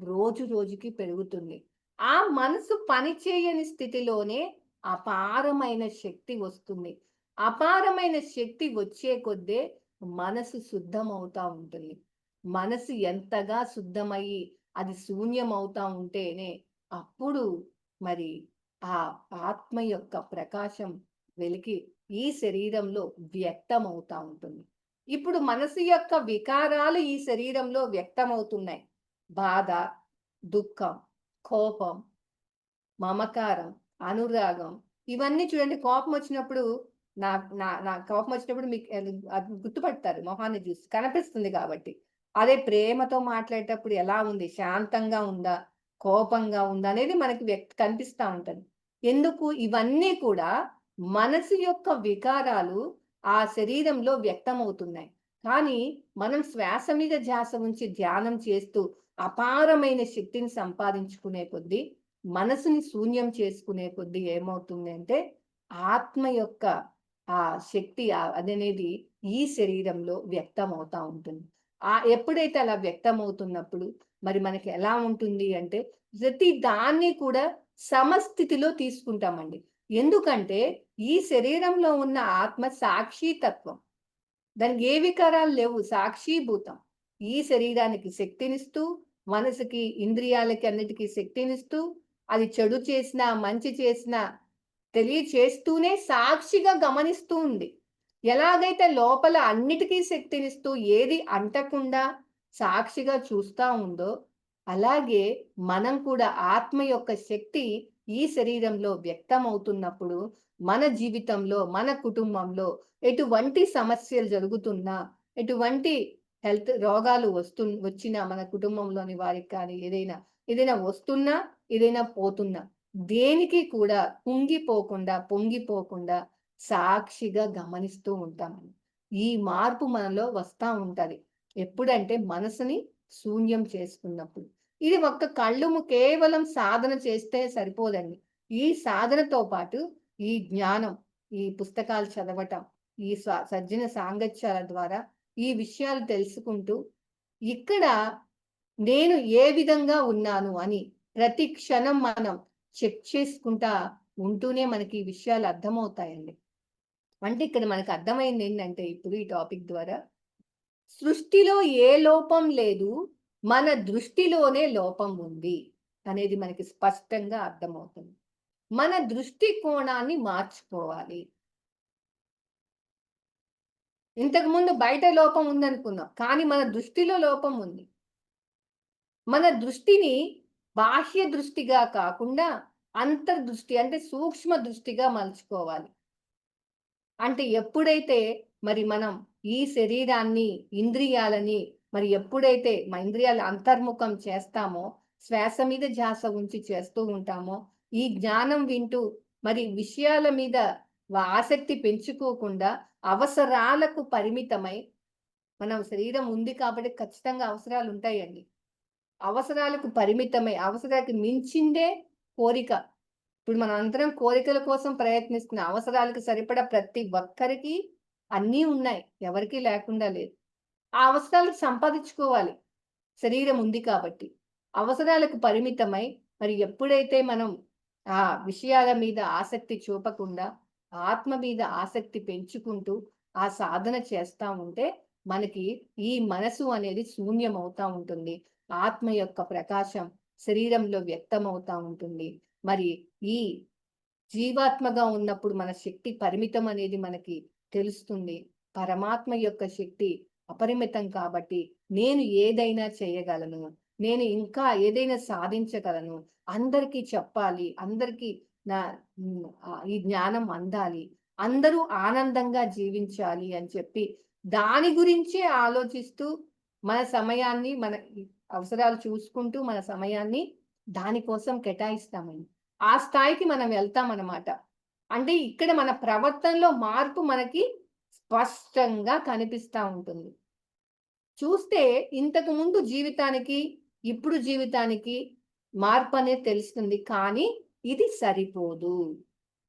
రోజు రోజుకి పెరుగుతుంది. ఆ మనసు పని చేయని స్థితిలోనే అపారమైన శక్తి వస్తుంది. అపారమైన శక్తి వచ్చే కొద్దే మనసు శుద్ధమవుతా ఉంటుంది. మనసు ఎంతగా శుద్ధమయ్యి అది శూన్యమవుతా ఉంటేనే అప్పుడు మరి ఆ ఆత్మ యొక్క ప్రకాశం వెలికి ఈ శరీరంలో వ్యక్తమవుతా ఉంటుంది. ఇప్పుడు మనసు యొక్క వికారాలు ఈ శరీరంలో వ్యక్తమవుతున్నాయి. బాధ, దుఃఖం, కోపం, మమకారం, అనురాగం, ఇవన్నీ చూడండి. కోపం వచ్చినప్పుడు నా నా నా కోపం వచ్చినప్పుడు మీకు అది గుర్తుపడతారు మొహాన్ని చూసి. కనిపిస్తుంది కాబట్టి. అదే ప్రేమతో మాట్లాడేటప్పుడు ఎలా ఉంది? శాంతంగా ఉందా? కోపంగా ఉందా? అనేది మనకి కనిపిస్తా ఉంటది. ఎందుకు? ఇవన్నీ కూడా మనసు యొక్క వికారాలు ఆ శరీరంలో వ్యక్తమవుతున్నాయి. కానీ మనం శ్వాస మీద ధ్యాస ఉంచి ధ్యానం చేస్తూ అపారమైన శక్తిని సంపాదించుకునే కొద్దీ, మనసుని శూన్యం చేసుకునే కొద్దీ ఏమవుతుంది అంటే, ఆత్మ యొక్క ఆ శక్తి అదనేది ఈ శరీరంలో వ్యక్తమవుతా ఉంటుంది. ఎప్పుడైతే అలా వ్యక్తమవుతున్నప్పుడు మరి మనకి ఎలా ఉంటుంది అంటే, ప్రతి దాన్ని కూడా సమస్థితిలో తీసుకుంటామండి. ఎందుకంటే ఈ శరీరంలో ఉన్న ఆత్మ సాక్షి తత్వం. దానికి ఏ వికారాలు లేవు, సాక్షీభూతం. ఈ శరీరానికి శక్తినిస్తూ, మనసుకి, ఇంద్రియాలకి అన్నిటికీ శక్తినిస్తూ, అది చెడు చేసినా, మంచి చేసినా తెలియచేస్తూనే సాక్షిగా గమనిస్తూ ఉంది. ఎలాగైతే లోపల అన్నిటికీ శక్తినిస్తూ ఏది అంటకుండా సాక్షిగా చూస్తా ఉందో, అలాగే మనం కూడా ఆత్మ యొక్క శక్తి ఈ శరీరంలో వ్యక్తమవుతున్నప్పుడు మన జీవితంలో, మన కుటుంబంలో ఎటువంటి సమస్యలు జరుగుతున్నా, ఎటువంటి హెల్త్ రోగాలు వచ్చినా మన కుటుంబంలోని వారికి కానీ ఏదైనా వస్తున్నా, ఏదైనా పోతున్నా దేనికి కూడా కుంగిపోకుండా, పొంగిపోకుండా సాక్షిగా గమనిస్తూ ఉంటామని. ఈ మార్పు మనలో వస్తా ఉంటది. ఎప్పుడంటే మనసుని శూన్యం చేసుకున్నప్పుడు. ఇది ఒక్క కేవలం సాధన చేస్తే సరిపోదండి. ఈ సాధనతో పాటు ఈ జ్ఞానం, ఈ పుస్తకాలు చదవటం, ఈ సజ్జన సాంగత్యాల ద్వారా ఈ విషయాలు తెలుసుకుంటూ, ఇక్కడ నేను ఏ విధంగా ఉన్నాను అని ప్రతి క్షణం మనం చెక్ చేసుకుంటా ఉంటూనే మనకి ఈ విషయాలు అర్థమవుతాయండి. అంటే ఇక్కడ మనకు అర్థమైంది ఏంటంటే ఇప్పుడు ఈ టాపిక్ ద్వారా సృష్టిలో ఏ లోపం లేదు, మన దృష్టిలోనే లోపం ఉంది అనేది మనకి స్పష్టంగా అర్థమవుతుంది. మన దృష్టి కోణాన్ని మార్చుకోవాలి. ఇంతకుముందు బయట లోపం ఉందనుకున్నాం, కానీ మన దృష్టిలో లోపం ఉంది. మన దృష్టిని బాహ్య దృష్టిగా కాకుండా అంతర్దృష్టి అంటే సూక్ష్మ దృష్టిగా మలుచుకోవాలి. అంటే ఎప్పుడైతే మరి మనం ఈ శరీరాన్ని, ఇంద్రియాలని మరి ఎప్పుడైతే మా ఇంద్రియాలు అంతర్ముఖం చేస్తామో, శ్వాస మీద ధ్యాస ఉంచి చేస్తూ ఉంటామో, ఈ జ్ఞానం వింటూ మరి విషయాల మీద ఆసక్తి పెంచుకోకుండా అవసరాలకు పరిమితమై, మనం శరీరం ఉంది కాబట్టి ఖచ్చితంగా అవసరాలు ఉంటాయండి. అవసరాలకు పరిమితమై, అవసరాలకు మించిందే కోరిక. ఇప్పుడు మనం అందరం కోరికల కోసం ప్రయత్నిస్తున్నాం. అవసరాలకు సరిపడా ప్రతి ఒక్కరికి అన్నీ ఉన్నాయి. ఎవరికీ లేకుండా లేదు. ఆ అవసరాలకు సంపాదించుకోవాలి. శరీరం ఉంది కాబట్టి. అవసరాలకు పరిమితమై మరి ఎప్పుడైతే మనం ఆ విషయాల మీద ఆసక్తి చూపకుండా, ఆత్మ మీద ఆసక్తి పెంచుకుంటూ ఆ సాధన చేస్తా ఉంటే మనకి ఈ మనసు అనేది శూన్యమవుతా ఉంటుంది. ఆత్మ యొక్క ప్రకాశం శరీరంలో వ్యక్తమవుతా ఉంటుంది. మరి ఈ జీవాత్మగా ఉన్నప్పుడు మన శక్తి పరిమితం అనేది మనకి తెలుస్తుంది. పరమాత్మ యొక్క శక్తి అపరిమితం కాబట్టి నేను ఏదైనా చేయగలను. నేను ఇంకా ఏదైనా సాధించగలను. అందరికీ చెప్పాలి. అందరికీ నా ఈ జ్ఞానం అందాలి. అందరూ ఆనందంగా జీవించాలి అని చెప్పి దాని గురించే ఆలోచిస్తూ మన సమయాన్ని మన అవసరాలు చూసుకుంటూ మన సమయాన్ని దానికోసం కేటాయిస్తామండి. ఆ స్థాయికి మనం వెళ్తామన్నమాట. అంటే ఇక్కడ మన ప్రవర్తనలో మార్పు మనకి స్పష్టంగా కనిపిస్తా ఉంటుంది. చూస్తే ఇంతకు ముందు జీవితానికి, ఇప్పుడు జీవితానికి మార్పనేది తెలుస్తుంది. కానీ ఇది సరిపోదు.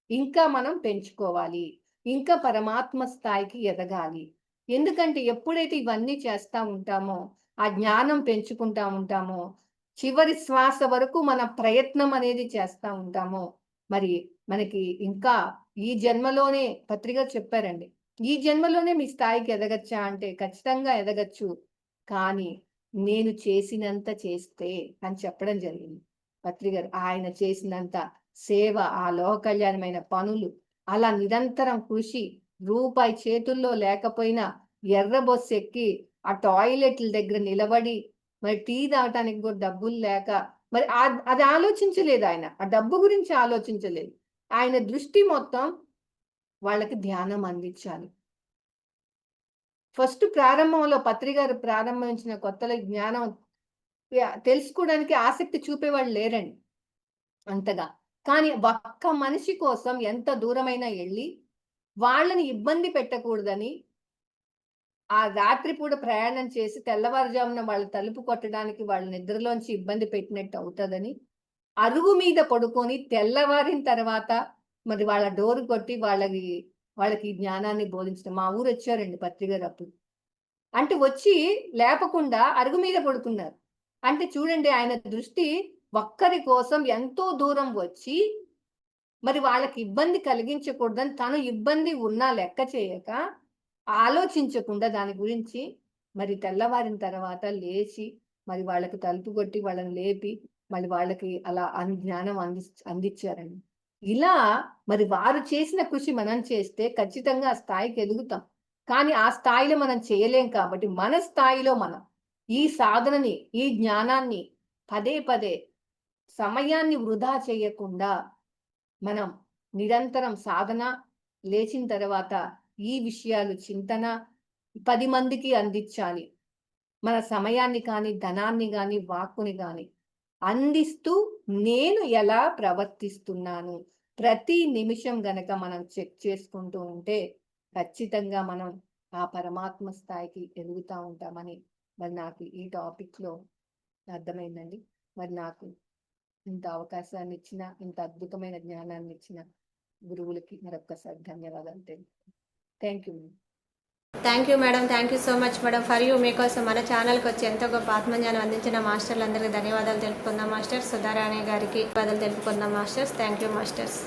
ఇంకా మనం పెంచుకోవాలి. ఇంకా పరమాత్మ స్థాయికి ఎదగాలి. ఎందుకంటే ఎప్పుడైతే ఇవన్నీ చేస్తా ఉంటామో, ఆ జ్ఞానం పెంచుకుంటా ఉంటామో, చివరి శ్వాస వరకు మన ప్రయత్నం అనేది చేస్తా ఉంటామో, మరి మనకి ఇంకా ఈ జన్మలోనే పత్రిక చెప్పారండి. ఈ జన్మలోనే మీ స్థాయికి ఎదగచ్చా అంటే ఖచ్చితంగా ఎదగచ్చు. కానీ నేను చేసినంత చేస్తే అని చెప్పడం జరిగింది. పత్రిగారు ఆయన చేసినంత సేవ, ఆ లోక కళ్యాణమైన పనులు, అలా నిరంతరం కృషి, రూపాయి చేతుల్లో లేకపోయినా ఎర్ర బస్సు ఎక్కి ఆ టాయిలెట్ల దగ్గర నిలబడి మరి టీ తాగటానికి కూడా డబ్బులు లేక మరి అది ఆలోచించలేదు ఆయన. ఆ డబ్బు గురించి ఆలోచించలేదు. ఆయన దృష్టి మొత్తం వాళ్ళకి ధ్యానం అందించాలి. ఫస్ట్ ప్రారంభంలో పత్రిగారు ప్రారంభించిన కొత్తలో జ్ఞానం తెలుసుకోవడానికి ఆసక్తి చూపేవాళ్ళు లేరండి అంతగా. కానీ ఒక్క మనిషి కోసం ఎంత దూరమైనా ఎళ్ళి వాళ్ళని ఇబ్బంది పెట్టకూడదని ఆ రాత్రిపూట ప్రయాణం చేసి తెల్లవారుజామున వాళ్ళ తలుపు కొట్టడానికి వాళ్ళ నిద్రలోంచి ఇబ్బంది పెట్టినట్టు అవుతదని, అరుగు మీద పడుకొని తెల్లవారిన తర్వాత మరి వాళ్ళ డోర్ కొట్టి వాళ్ళకి జ్ఞానాన్ని బోధించడం. మా ఊరొచ్చారండి పత్రిగారు అప్పుడు. అంటే వచ్చి లేపకుండా అరుగు మీద పడుకున్నారు. అంటే చూడండి ఆయన దృష్టి ఒక్కరి కోసం ఎంతో దూరం వచ్చి మరి వాళ్ళకి ఇబ్బంది కలిగించకూడదని తను ఇబ్బంది ఉన్నా లెక్క చేయక, ఆలోచించకుండా దాని గురించి మరి తెల్లవారిన తర్వాత లేచి, మరి వాళ్ళకి తలుపు కొట్టి వాళ్ళని లేపి, మళ్ళీ వాళ్ళకి అలా జ్ఞానం అందిచ్చారండి. ఇలా మరి వారు చేసిన కృషి మనం చేస్తే ఖచ్చితంగా ఆ స్థాయికి ఎదుగుతాం. కానీ ఆ స్థాయిలో మనం చేయలేం కాబట్టి, మన స్థాయిలో మనం ఈ సాధనని, ఈ జ్ఞానాన్ని పదే పదే సమయాన్ని వృధా చేయకుండా మనం నిరంతరం సాధన, లేచిన తర్వాత ఈ విషయాలు చింతన 10 మందికి అందించాలి. మన సమయాన్ని కానీ, ధనాన్ని గాని, వాక్కుని గాని అందిస్తూ నేను ఎలా ప్రవర్తిస్తున్నాను? ప్రతి నిమిషం గనక మనం చెక్ చేసుకుంటూ ఉంటే ఖచ్చితంగా మనం ఆ పరమాత్మ స్థాయికి ఎదుగుతా ఉంటామని మరి నాకు ఈ టాపిక్‌లో అర్థమైందండి. మరి నాకు ఇంత అవకాశాన్ని ఇచ్చిన, ఇంత అద్భుతమైన జ్ఞానాన్ని ఇచ్చిన గురువులకి మరొక్కసారి ధన్యవాదాలు thank you. Thank you madam. Thank you so much madam for you. మీకోసం మన ఛానల్కి వచ్చి ఎంతో గొప్ప ఆత్మజ్ఞానం అందించిన మాస్టర్లందరికీ ధన్యవాదాలు తెలుపుకుందాం మాస్టర్స్. సుధారాణి గారికి ధన్యవాదాలు తెలుపుకుందాం మాస్టర్స్. Thank you masters.